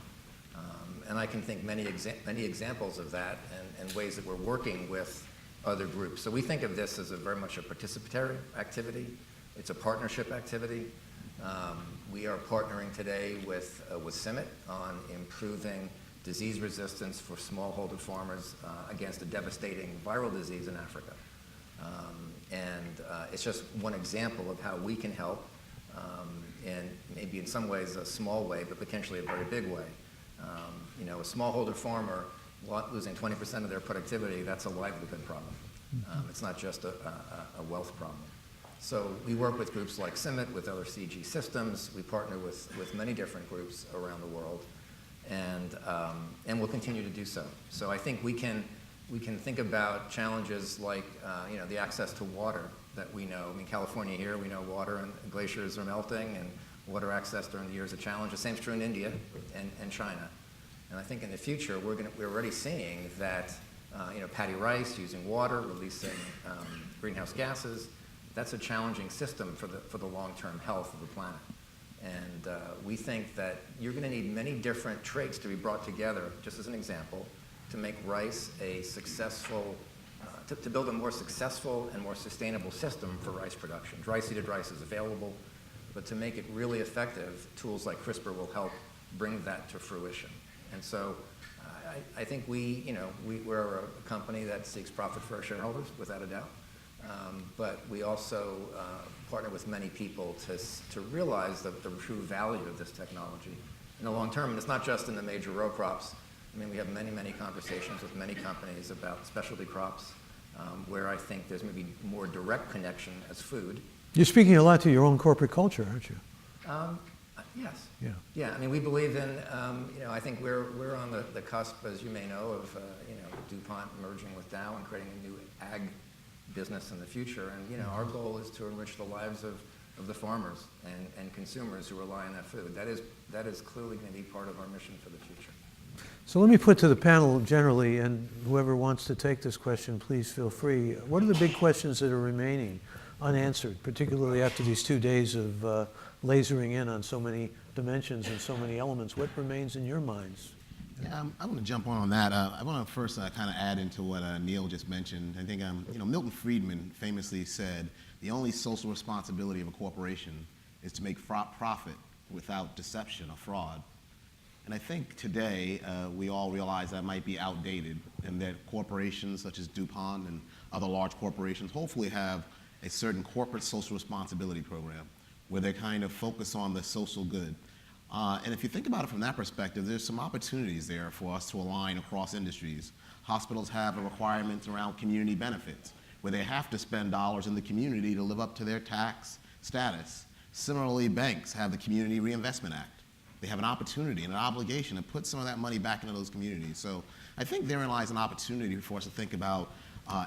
And I can think many examples of that and ways that we're working with other groups. So we think of this as very much a participatory activity. It's a partnership activity. We are partnering today with CIMMYT on improving disease resistance for smallholder farmers against a devastating viral disease in Africa. It's just one example of how we can help, and maybe in some ways a small way, but potentially a very big way. A smallholder farmer losing 20% of their productivity, that's a livelihood problem. It's not just a wealth problem. So we work with groups like CIMMYT, with other CG systems. We partner with many different groups around the world, and we'll continue to do so. So I think we can think about challenges like the access to water that we know. I mean, California here, we know water and glaciers are melting, and water access during the year is a challenge. The same is true in India and China. And I think in the future, we're already seeing that paddy rice using water, releasing greenhouse gases, that's a challenging system for the long-term health of the planet. And we think that you're going to need many different traits to be brought together, just as an example, to make rice a successful, to build a more successful and more sustainable system for rice production. Dry-seeded rice is available, but to make it really effective, tools like CRISPR will help bring that to fruition. And so I think we're a company that seeks profit for our shareholders, without a doubt. But we also partner with many people to realize the true value of this technology in the long term. And it's not just in the major row crops. I mean, we have many, many conversations with many companies about specialty crops, where I think there's maybe more direct connection as food. You're speaking a lot to your own corporate culture, aren't you? Yes. Yeah. Yeah. I mean, we believe in. I think we're on the cusp, as you may know, of DuPont merging with Dow and creating a new ag business in the future. And our goal is to enrich the lives of the farmers and consumers who rely on that food. That is clearly going to be part of our mission for the future. So let me put to the panel generally, and whoever wants to take this question, please feel free. What are the big questions that are remaining unanswered, particularly after these 2 days of lasering in on so many dimensions and so many elements? What remains in your minds? Yeah, I want to jump on that. I want to first kind of add into what Neil just mentioned. I think Milton Friedman famously said, the only social responsibility of a corporation is to make profit without deception or fraud. And I think today we all realize that might be outdated, and that corporations such as DuPont and other large corporations hopefully have a certain corporate social responsibility program where they kind of focus on the social good. And if you think about it from that perspective, there's some opportunities there for us to align across industries. Hospitals have a requirement around community benefits, where they have to spend dollars in the community to live up to their tax status. Similarly, banks have the Community Reinvestment Act. They have an opportunity and an obligation to put some of that money back into those communities. So I think therein lies an opportunity for us to think about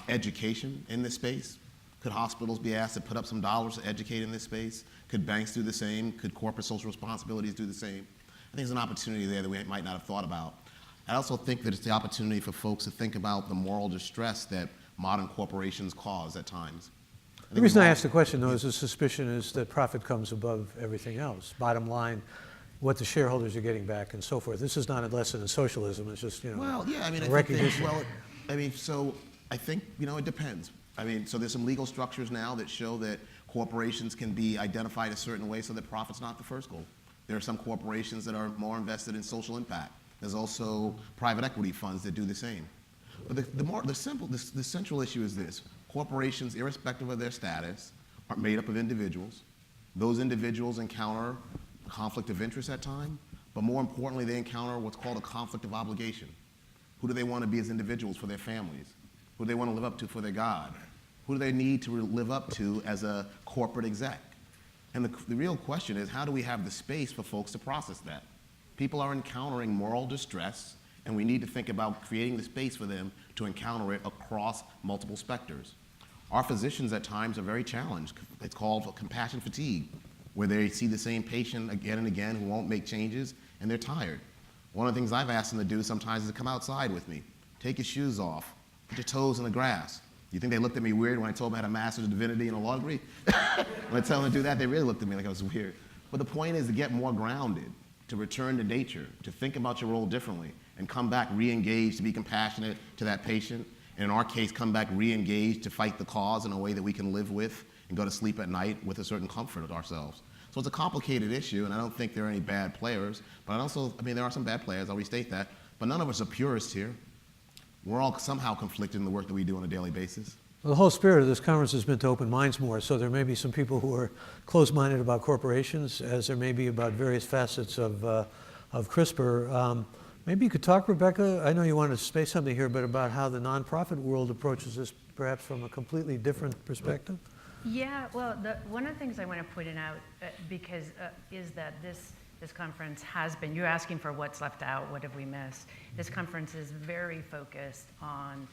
education in this space. Could hospitals be asked to put up some dollars to educate in this space? Could banks do the same? Could corporate social responsibilities do the same? I think there's an opportunity there that we might not have thought about. I also think that it's the opportunity for folks to think about the moral distress that modern corporations cause at times. The reason I asked the question, though, is the suspicion is that profit comes above everything else. Bottom line, what the shareholders are getting back and so forth. This is not a lesson in socialism. It's just, Well, yeah, I mean, recognition. I think, it depends. I mean, so there's some legal structures now that show that corporations can be identified a certain way so that profit's not the first goal. There are some corporations that are more invested in social impact. There's also private equity funds that do the same. But the central issue is this. Corporations, irrespective of their status, are made up of individuals. Those individuals encounter conflict of interest at times, but more importantly, they encounter what's called a conflict of obligation. Who do they want to be as individuals for their families? Who do they want to live up to for their God? Who do they need to live up to as a corporate exec? And the real question is, how do we have the space for folks to process that? People are encountering moral distress, and we need to think about creating the space for them to encounter it across multiple specters. Our physicians at times are very challenged. It's called compassion fatigue, where they see the same patient again and again who won't make changes, and they're tired. One of the things I've asked them to do sometimes is to come outside with me. Take your shoes off. Put your toes in the grass. You think they looked at me weird when I told them I had a master's of divinity and a law degree? When I tell them to do that, they really looked at me like I was weird. But the point is to get more grounded, to return to nature, to think about your role differently, and come back re-engaged, to be compassionate to that patient. And in our case, come back re-engaged to fight the cause in a way that we can live with and go to sleep at night with a certain comfort of ourselves. So it's a complicated issue, and I don't think there are any bad players. But there are some bad players, I'll restate that. But none of us are purists here. We're all somehow conflicted in the work that we do on a daily basis. Well, the whole spirit of this conference has been to open minds more, so there may be some people who are closed-minded about corporations, as there may be about various facets of CRISPR. Maybe you could talk, Rebecca, I know you wanted to say something here, but about how the nonprofit world approaches this perhaps from a completely different perspective? Yeah, well, one of the things I want to point out is that this conference has been, you're asking for what's left out, what have we missed. This conference is very focused on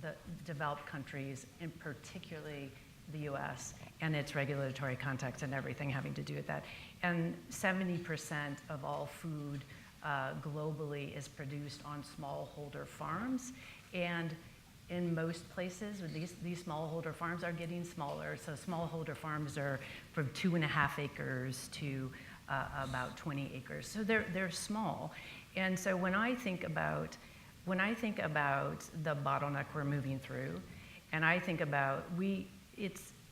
the developed countries, and particularly the US and its regulatory context and everything having to do with that. And 70% of all food globally is produced on smallholder farms. And in most places, these smallholder farms are getting smaller. So smallholder farms are from 2.5 acres to about 20 acres. So they're small. And so when I think about the bottleneck we're moving through, and I think about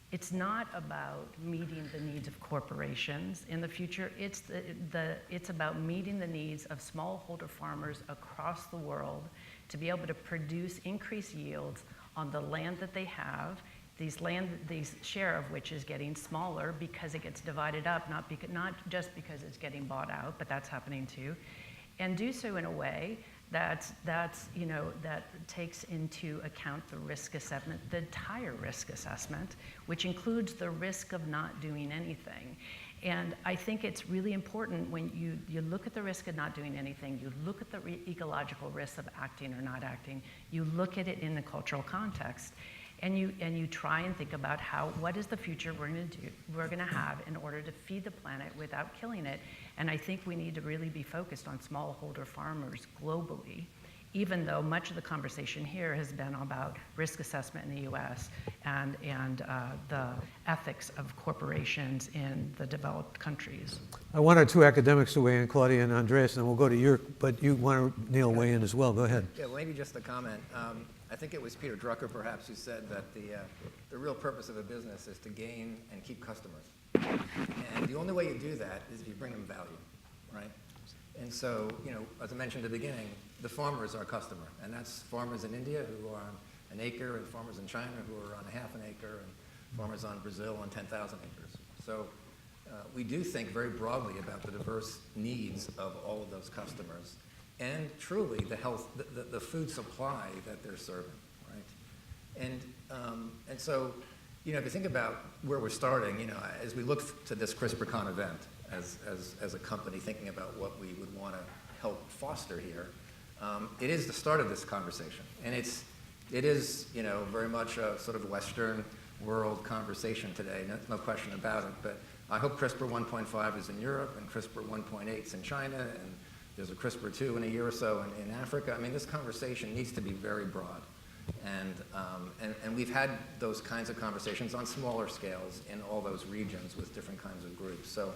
it's not about meeting the needs of corporations in the future. It's about meeting the needs of smallholder farmers across the world to be able to produce increased yields on the land that they have. These share of which is getting smaller because it gets divided up, not just because it's getting bought out, but that's happening too, and do so in a way that takes into account the risk assessment, the entire risk assessment, which includes the risk of not doing anything. And I think it's really important when you look at the risk of not doing anything, you look at the ecological risk of acting or not acting, you look at it in the cultural context, and you try and think about what is the future we're going to have in order to feed the planet without killing it. And I think we need to really be focused on smallholder farmers globally, even though much of the conversation here has been about risk assessment in the US and the ethics of corporations in the developed countries. I want our two academics to weigh in, Claudia and Andreas, and then we'll go to but you want Neil weigh in as well. Go ahead. Yeah, well, maybe just a comment. I think it was Peter Drucker, perhaps, who said that the real purpose of a business is to gain and keep customers. And the only way you do that is if you bring them value, right? And so, as I mentioned at the beginning, the farmer is our customer. And that's farmers in India who are on an acre, and farmers in China who are on a half an acre, and farmers on Brazil on 10,000 acres. So we do think very broadly about the diverse needs of all of those customers and truly the food supply that they're serving, right? And so, if you think about where we're starting, as we look to this CRISPRcon event, as a company thinking about what we would want to help foster here, it is the start of this conversation, and it is very much a sort of Western world conversation today. No question about it. But I hope CRISPR 1.5 is in Europe and CRISPR 1.8 is in China, and there's a CRISPR 2 in a year or so in Africa. I mean, this conversation needs to be very broad. And we've had those kinds of conversations on smaller scales in all those regions with different kinds of groups. So,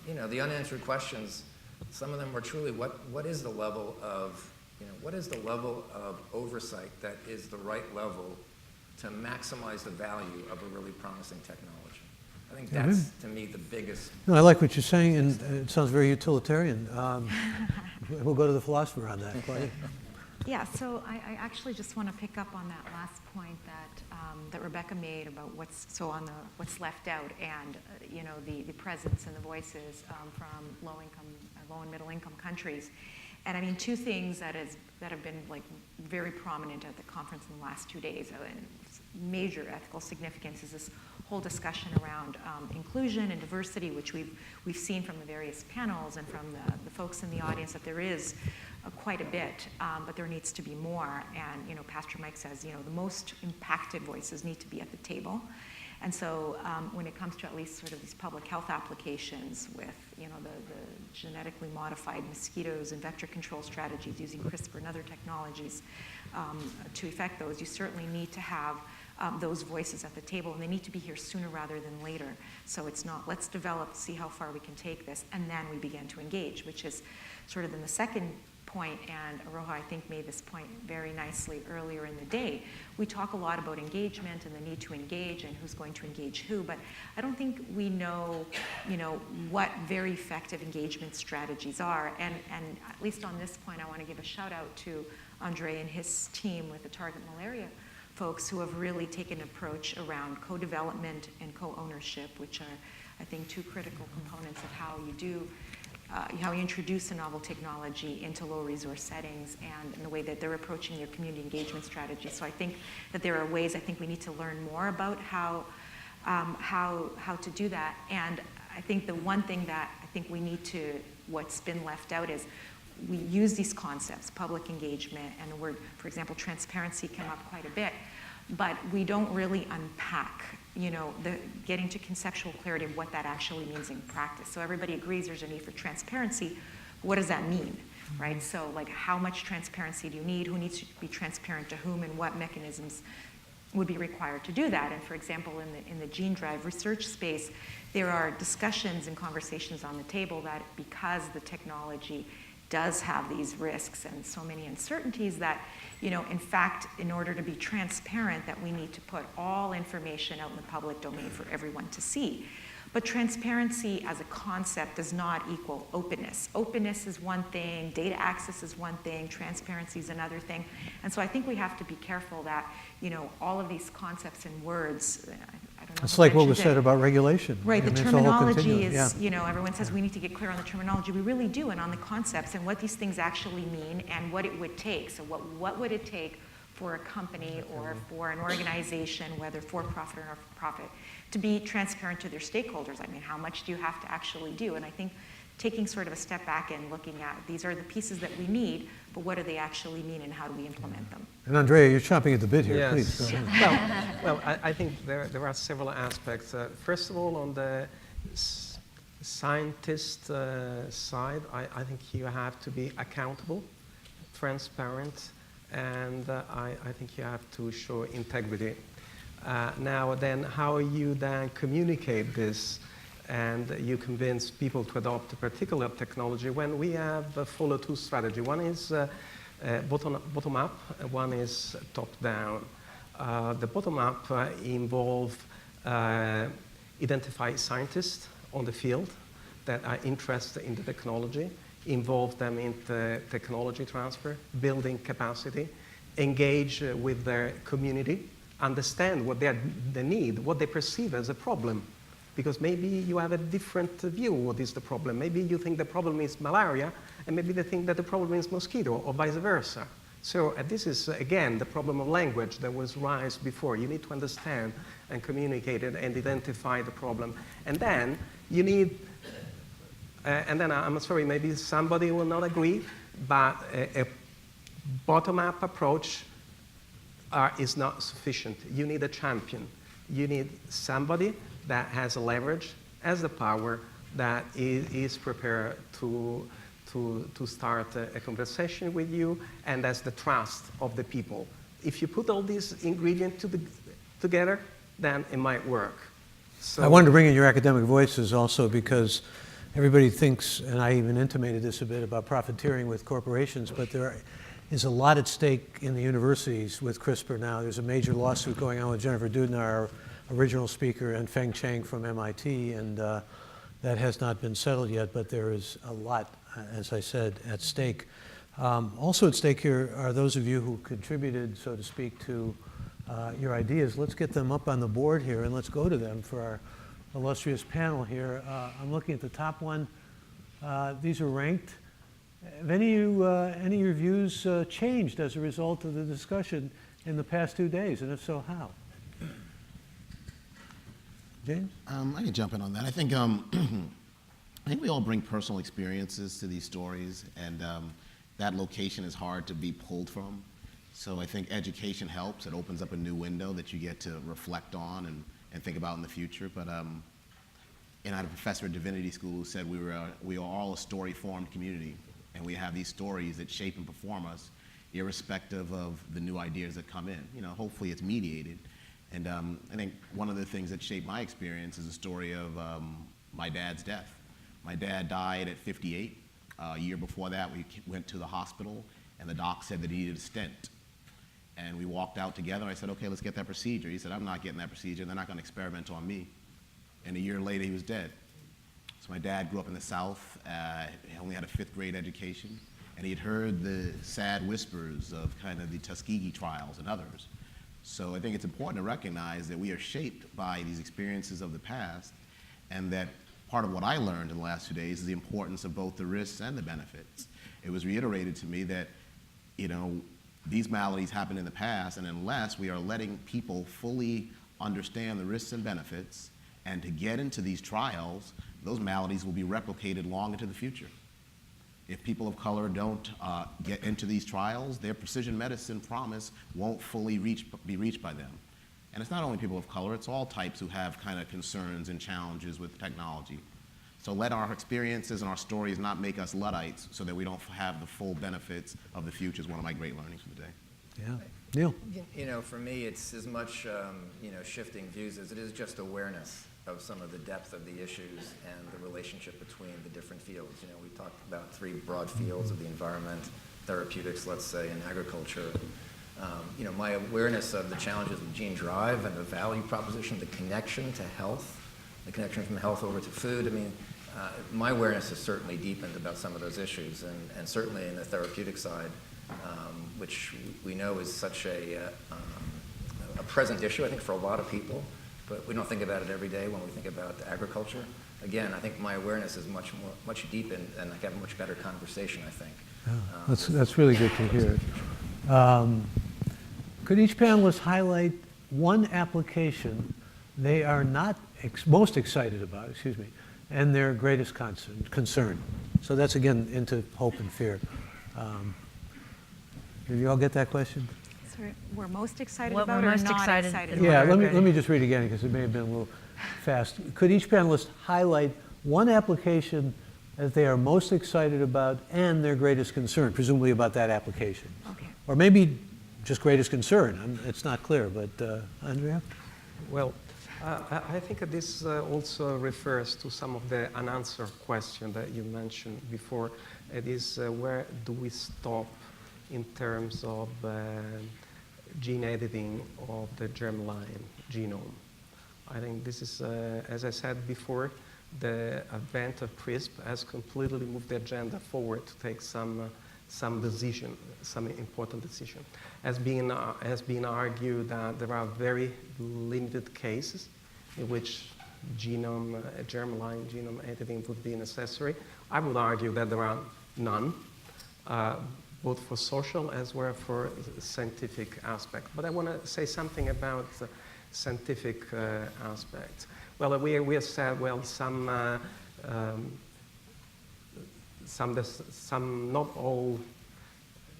the unanswered questions, some of them were truly what is the level of oversight that is the right level to maximize the value of a really promising technology. I think that's, to me, the biggest. No, I like what you're saying, and it sounds very utilitarian. We'll go to the philosopher on that, Claudia. Yeah, so I actually just want to pick up on that last point that Rebecca made about what's left out, and you know, the presence and the voices from low and middle income countries. And I mean, two things that have been like very prominent at the conference in the last 2 days, and major ethical significance, is this whole discussion around inclusion and diversity, which we've seen from the various panels and from the folks in the audience that there is quite a bit, but there needs to be more. And you know, Pastor Mike says, you know, the most impacted voices need to be at the table. And so when it comes to at least sort of these public health applications with, you know, the genetically modified mosquitoes and vector control strategies using CRISPR and other technologies to effect those, you certainly need to have those voices at the table, and they need to be here sooner rather than later. So it's not, let's develop, see how far we can take this, and then we begin to engage, which is sort of in the second point, and Aroha, I think, made this point very nicely earlier in the day. We talk a lot about engagement and the need to engage and who's going to engage who, but I don't think we know, you know, what very effective engagement strategies are. And at least on this point, I want to give a shout out to Andre and his team with the Target Malaria folks, who have really taken an approach around co-development and co-ownership, which are, I think, two critical components of how you do how you introduce a novel technology into low resource settings, and in the way that they're approaching their community engagement strategy. So I think that there are ways, I think we need to learn more about how to do that. And I think the one thing that I think we need to, what's been left out is, we use these concepts, public engagement, and the word, for example, transparency came up quite a bit, but we don't really unpack, you know, getting to conceptual clarity of what that actually means in practice. So everybody agrees there's a need for transparency. What does that mean, right? So like, how much transparency do you need? Who needs to be transparent to whom, and what mechanisms would be required to do that? And for example, in the gene drive research space, there are discussions and conversations on the table that because the technology does have these risks and so many uncertainties, that, you know, in fact, in order to be transparent, that we need to put all information out in the public domain for everyone to see. But transparency as a concept does not equal openness. Openness is one thing, data access is one thing, transparency is another thing. And so I think we have to be careful that, you know, all of these concepts and words, I don't know. It's like what was said about regulation. Right, I the mean, it's a whole terminology continuum, is, yeah. you know, everyone says we need to get clear on the terminology. We really do, and on the concepts and what these things actually mean and what it would take. So what would it take for a company or for an organization, whether for-profit or not-for-profit, to be transparent to their stakeholders? I mean, how much do you have to actually do? And I think taking sort of a step back and looking at, these are the pieces that we need, but what do they actually mean and how do we implement them? And Andrea, you're chomping at the bit here, Yes. please. Go ahead. Well, I think there are several aspects. First of all, on the scientist side, I think you have to be accountable, transparent, and I think you have to show integrity. Now then, how you then communicate this and you convince people to adopt a particular technology when we have a follow-two strategy. One is bottom-up, one is top-down. The bottom-up involve identify scientists on the field that are interested in the technology, involve them in the technology transfer, building capacity, engage with their community, understand what they need, what they perceive as a problem. Because maybe you have a different view of what is the problem. Maybe you think the problem is malaria, and maybe they think that the problem is mosquito, or vice versa. So this is, again, the problem of language that was raised before. You need to understand and communicate it and identify the problem. And then you need, and then I'm sorry, maybe somebody will not agree, but a bottom-up approach is not sufficient. You need a champion. You need somebody that has a leverage, has the power, that is prepared to start a conversation with you, and has the trust of the people. If you put all these ingredients together, then it might work. So I wanted to bring in your academic voices also because everybody thinks, and I even intimated this a bit, about profiteering with corporations, but there is a lot at stake in the universities with CRISPR now. There's a major lawsuit going on with Jennifer Doudna, our original speaker, and Feng Chang from MIT, and that has not been settled yet, but there is a lot, as I said, at stake. Also at stake here are those of you who contributed, so to speak, to your ideas. Let's get them up on the board here and let's go to them for our illustrious panel here. I'm looking at the top one. These are ranked. Have any of your views changed as a result of the discussion in the past 2 days, and if so, how? James? I can jump in on that. I think we all bring personal experiences to these stories, and that location is hard to be pulled from. So I think education helps. It opens up a new window that you get to reflect on and think about in the future. But I had a professor at Divinity School who said we are all a story-formed community, and we have these stories that shape and perform us, irrespective of the new ideas that come in. You know, hopefully it's mediated. And I think one of the things that shaped my experience is the story of my dad's death. My dad died at 58. A year before that, we went to the hospital, and the doc said that he needed a stent. And we walked out together, and I said, okay, let's get that procedure. He said, I'm not getting that procedure. They're not going to experiment on me. And a year later, he was dead. So my dad grew up in the South. He only had a 5th grade education. And he'd heard the sad whispers of kind of the Tuskegee trials and others. So I think it's important to recognize that we are shaped by these experiences of the past, and that part of what I learned in the last 2 days is the importance of both the risks and the benefits. It was reiterated to me that, you know, these maladies happened in the past, and unless we are letting people fully understand the risks and benefits and to get into these trials, those maladies will be replicated long into the future. If people of color don't get into these trials, their precision medicine promise won't fully be reached by them. And it's not only people of color, it's all types who have kind of concerns and challenges with technology. So let our experiences and our stories not make us Luddites so that we don't have the full benefits of the future is one of my great learnings from the day. Yeah. Neil? You know, for me, it's as much, you know, shifting views as it is just awareness of some of the depth of the issues and the relationship between the different fields. You know, we talked about 3 broad fields of the environment, therapeutics, let's say, and agriculture. You know, my awareness of the challenges of gene drive and the value proposition, the connection to health, the connection from health over to food. I mean, my awareness has certainly deepened about some of those issues, and certainly in the therapeutic side, which we know is such a present issue, I think, for a lot of people, but we don't think about it every day when we think about agriculture. Again, I think my awareness is much deepened, and I have a much better conversation, I think. Yeah, that's really good to hear. Could each panelist highlight one application they are not most excited about, and their greatest concern? So that's, again, into hope and fear. Did you all get that question? So we're most excited What about we're or most not excited excited about. Yeah, about? let me just read again because it may have been a little fast. Could each panelist highlight one application that they are most excited about and their greatest concern, presumably about that application? Okay. Or maybe just greatest concern. It's not clear, but Andrea? Well, I think this also refers to some of the unanswered questions that you mentioned before. It is where do we stop in terms of gene editing of the germline genome? I think this is, as I said before, the advent of CRISPR has completely moved the agenda forward to take some decision, some important decision. Has been argued that there are very limited cases in which germline genome editing would be necessary. I would argue that there are none, both for social as well for scientific aspect. But I want to say something about the scientific aspect. Well, we have said, well, some not all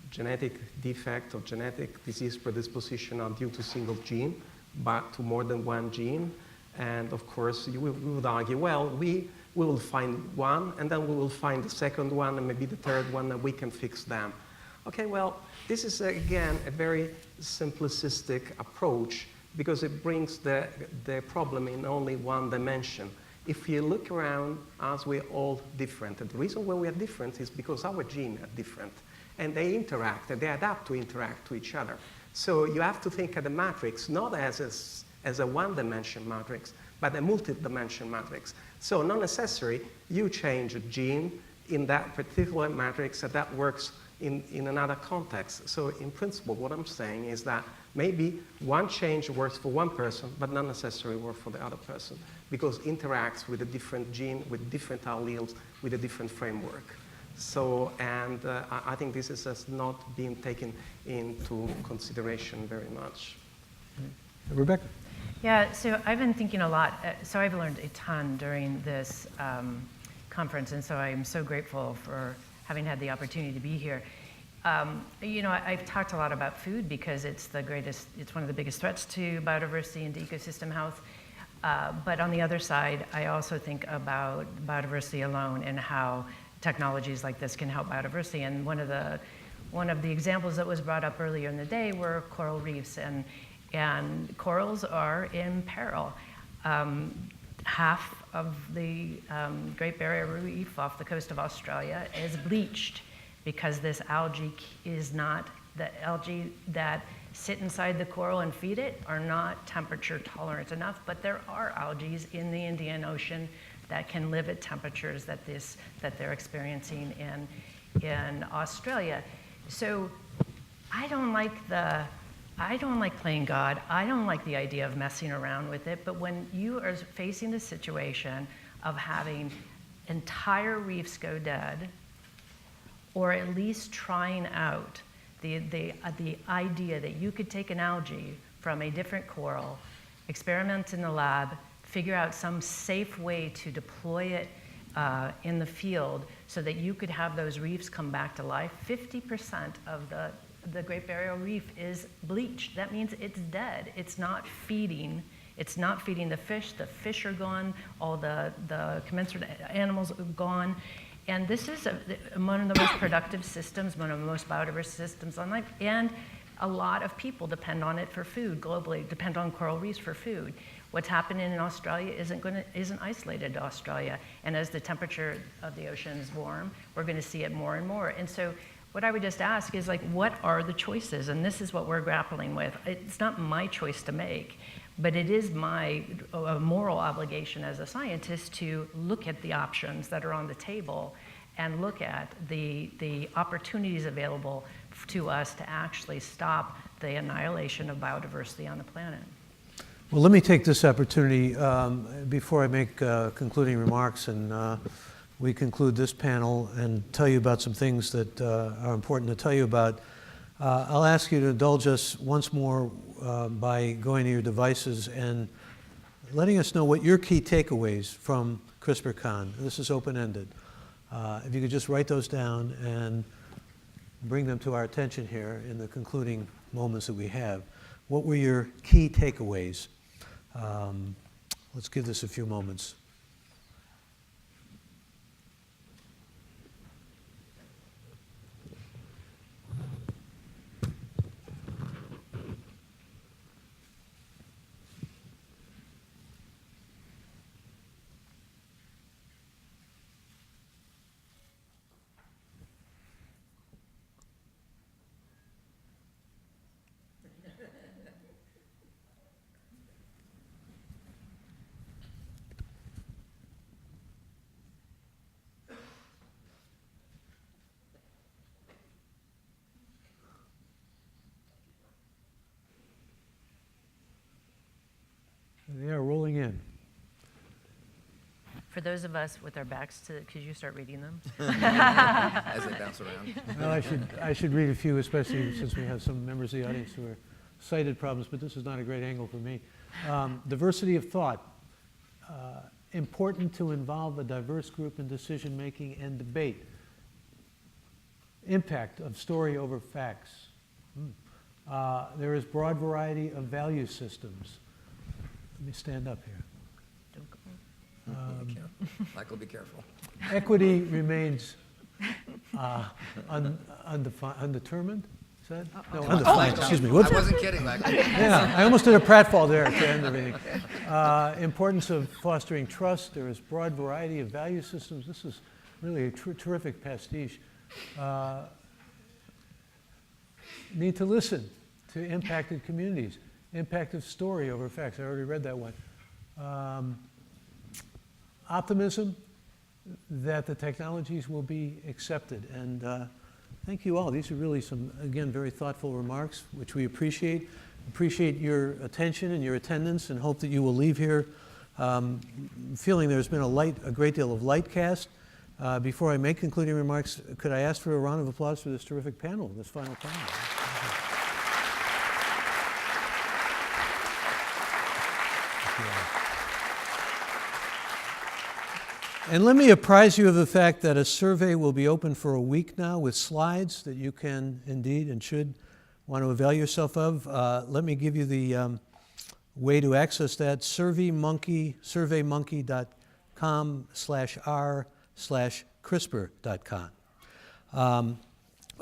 genetic defect or genetic disease predisposition are due to single gene, but to more than one gene. And of course, we would argue, well, we will find one, and then we will find the second one, and maybe the third one, and we can fix them. Okay, well, this is, again, a very simplistic approach because it brings the problem in only one dimension. If you look around us, we're all different. And the reason why we are different is because our genes are different. And they interact, and they adapt to interact to each other. So you have to think of the matrix not as a one-dimension matrix, but a multi-dimension matrix. So not necessary, you change a gene in that particular matrix, and that works in another context. So in principle, what I'm saying is that maybe one change works for one person, but not necessarily works for the other person, because it interacts with a different gene, with different alleles, with a different framework. So, and I think this has not been taken into consideration very much. Rebecca? Yeah, so I've been thinking a lot. So I've learned a ton during this conference, and so I'm so grateful for having had the opportunity to be here. You know, I've talked a lot about food because it's one of the biggest threats to biodiversity and to ecosystem health. But on the other side, I also think about biodiversity alone and how technologies like this can help biodiversity. And one of the examples that was brought up earlier in the day were coral reefs, and corals are in peril. Half of the Great Barrier Reef off the coast of Australia is bleached because this algae the algae that sit inside the coral and feed it are not temperature tolerant enough, but there are algae in the Indian Ocean that can live at temperatures that they're experiencing in Australia. So I don't like playing God. I don't like the idea of messing around with it. But when you are facing the situation of having entire reefs go dead, or at least trying out the idea that you could take an algae from a different coral, experiment in the lab, figure out some safe way to deploy it in the field so that you could have those reefs come back to life. 50% of the Great Barrier Reef is bleached. That means it's dead. It's not feeding. It's not feeding the fish. The fish are gone. All the commensurate animals are gone. And this is one of the most productive systems, one of the most biodiverse systems on life. And a lot of people depend on it for food globally, depend on coral reefs for food. What's happening in Australia isn't isolated to Australia. And as the temperature of the oceans warm, we're going to see it more and more. And so what I would just ask is, like, what are the choices? And this is what we're grappling with. It's not my choice to make, but it is my moral obligation as a scientist to look at the options that are on the table and look at the opportunities available to us to actually stop the annihilation of biodiversity on the planet. Well, let me take this opportunity before I make concluding remarks and we conclude this panel and tell you about some things that are important to tell you about. I'll ask you to indulge us once more by going to your devices and letting us know what your key takeaways from CRISPRcon. This is open-ended. If you could just write those down and bring them to our attention here in the concluding moments that we have. What were your key takeaways? Let's give this a few moments. They are rolling in. For those of us with our backs to, could you start reading them? As they bounce around. Well, I should read a few, especially since we have some members of the audience who are sighted problems, but this is not a great angle for me. Diversity of thought. Important to involve a diverse group in decision-making and debate. Impact of story over facts. There is broad variety of value systems. Let me stand up here. Be careful. Michael, be careful. Equity remains undetermined. Is that? No, undefined. Excuse me. Whoops. I wasn't kidding, Michael. Yeah, I almost did a pratfall there at the end of everything. Importance of fostering trust. There is broad variety of value systems. This is really a terrific pastiche. Need to listen to impacted communities. Impact of story over facts. I already read that one. Optimism that the technologies will be accepted and Thank you all. These are really some, again, very thoughtful remarks, which we appreciate. Appreciate your attention and your attendance, and hope that you will leave here feeling there's been a great deal of light cast. Before I make concluding remarks, could I ask for a round of applause for this terrific panel, this final panel? And let me apprise you of the fact that a survey will be open for a week now with slides that you can indeed and should want to avail yourself of. Let me give you the way to access that: surveymonkey.com/r/CRISPR.com.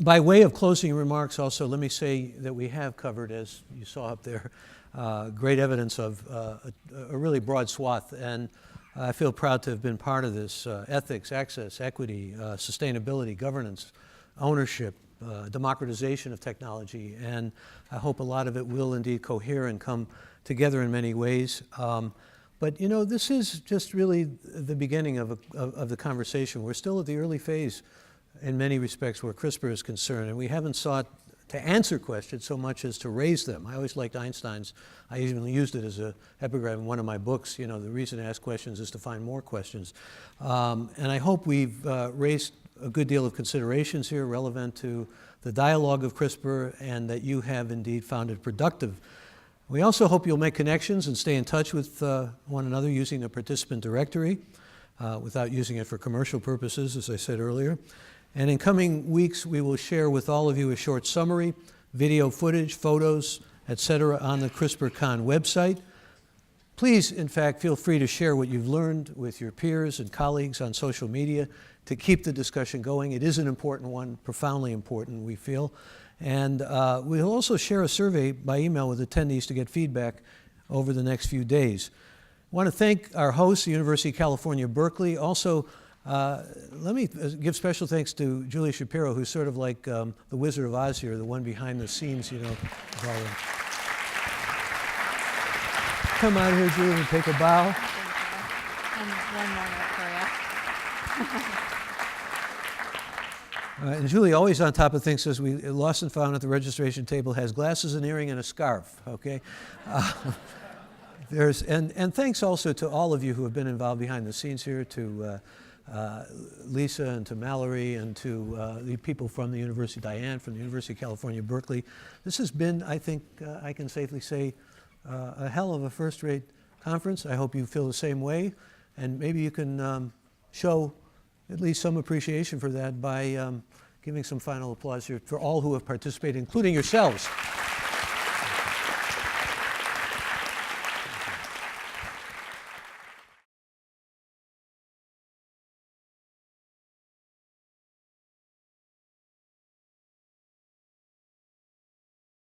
By way of closing remarks also, let me say that we have covered, as you saw up there, great evidence of a really broad swath, and I feel proud to have been part of this: ethics, access, equity, sustainability, governance, ownership, democratization of technology, and I hope a lot of it will indeed cohere and come together in many ways. But you know, this is just really the beginning of the conversation. We're still at the early phase in many respects where CRISPR is concerned, and we haven't sought to answer questions so much as to raise them. I always liked Einstein's. I even used it as an epigram in one of my books. You know, the reason to ask questions is to find more questions. And I hope we've raised a good deal of considerations here relevant to the dialogue of CRISPR, and that you have indeed found it productive. We also hope you'll make connections and stay in touch with one another using the participant directory without using it for commercial purposes, as I said earlier. And in coming weeks, we will share with all of you a short summary, video footage, photos, etc. on the CRISPRcon website. Please, in fact, feel free to share what you've learned with your peers and colleagues on social media to keep the discussion going. It is an important one, profoundly important, we feel. And we'll also share a survey by email with attendees to get feedback over the next few days. I want to thank our host, the University of California, Berkeley. Also, let me give special thanks to Julie Shapiro, who's sort of like the Wizard of Oz here, the one behind the scenes, you know. Come out here, Julie, and take a bow. And one more note for you. And Julie, always on top of things, says we lost and found at the registration table, has glasses, an earring, and a scarf, okay? And thanks also to all of you who have been involved behind the scenes here, to Lisa and to Mallory and to the people from the University, Diane from the University of California, Berkeley. This has been, I think, I can safely say, a hell of a first-rate conference. I hope you feel the same way, and maybe you can show at least some appreciation for that by giving some final applause here for all who have participated, including yourselves.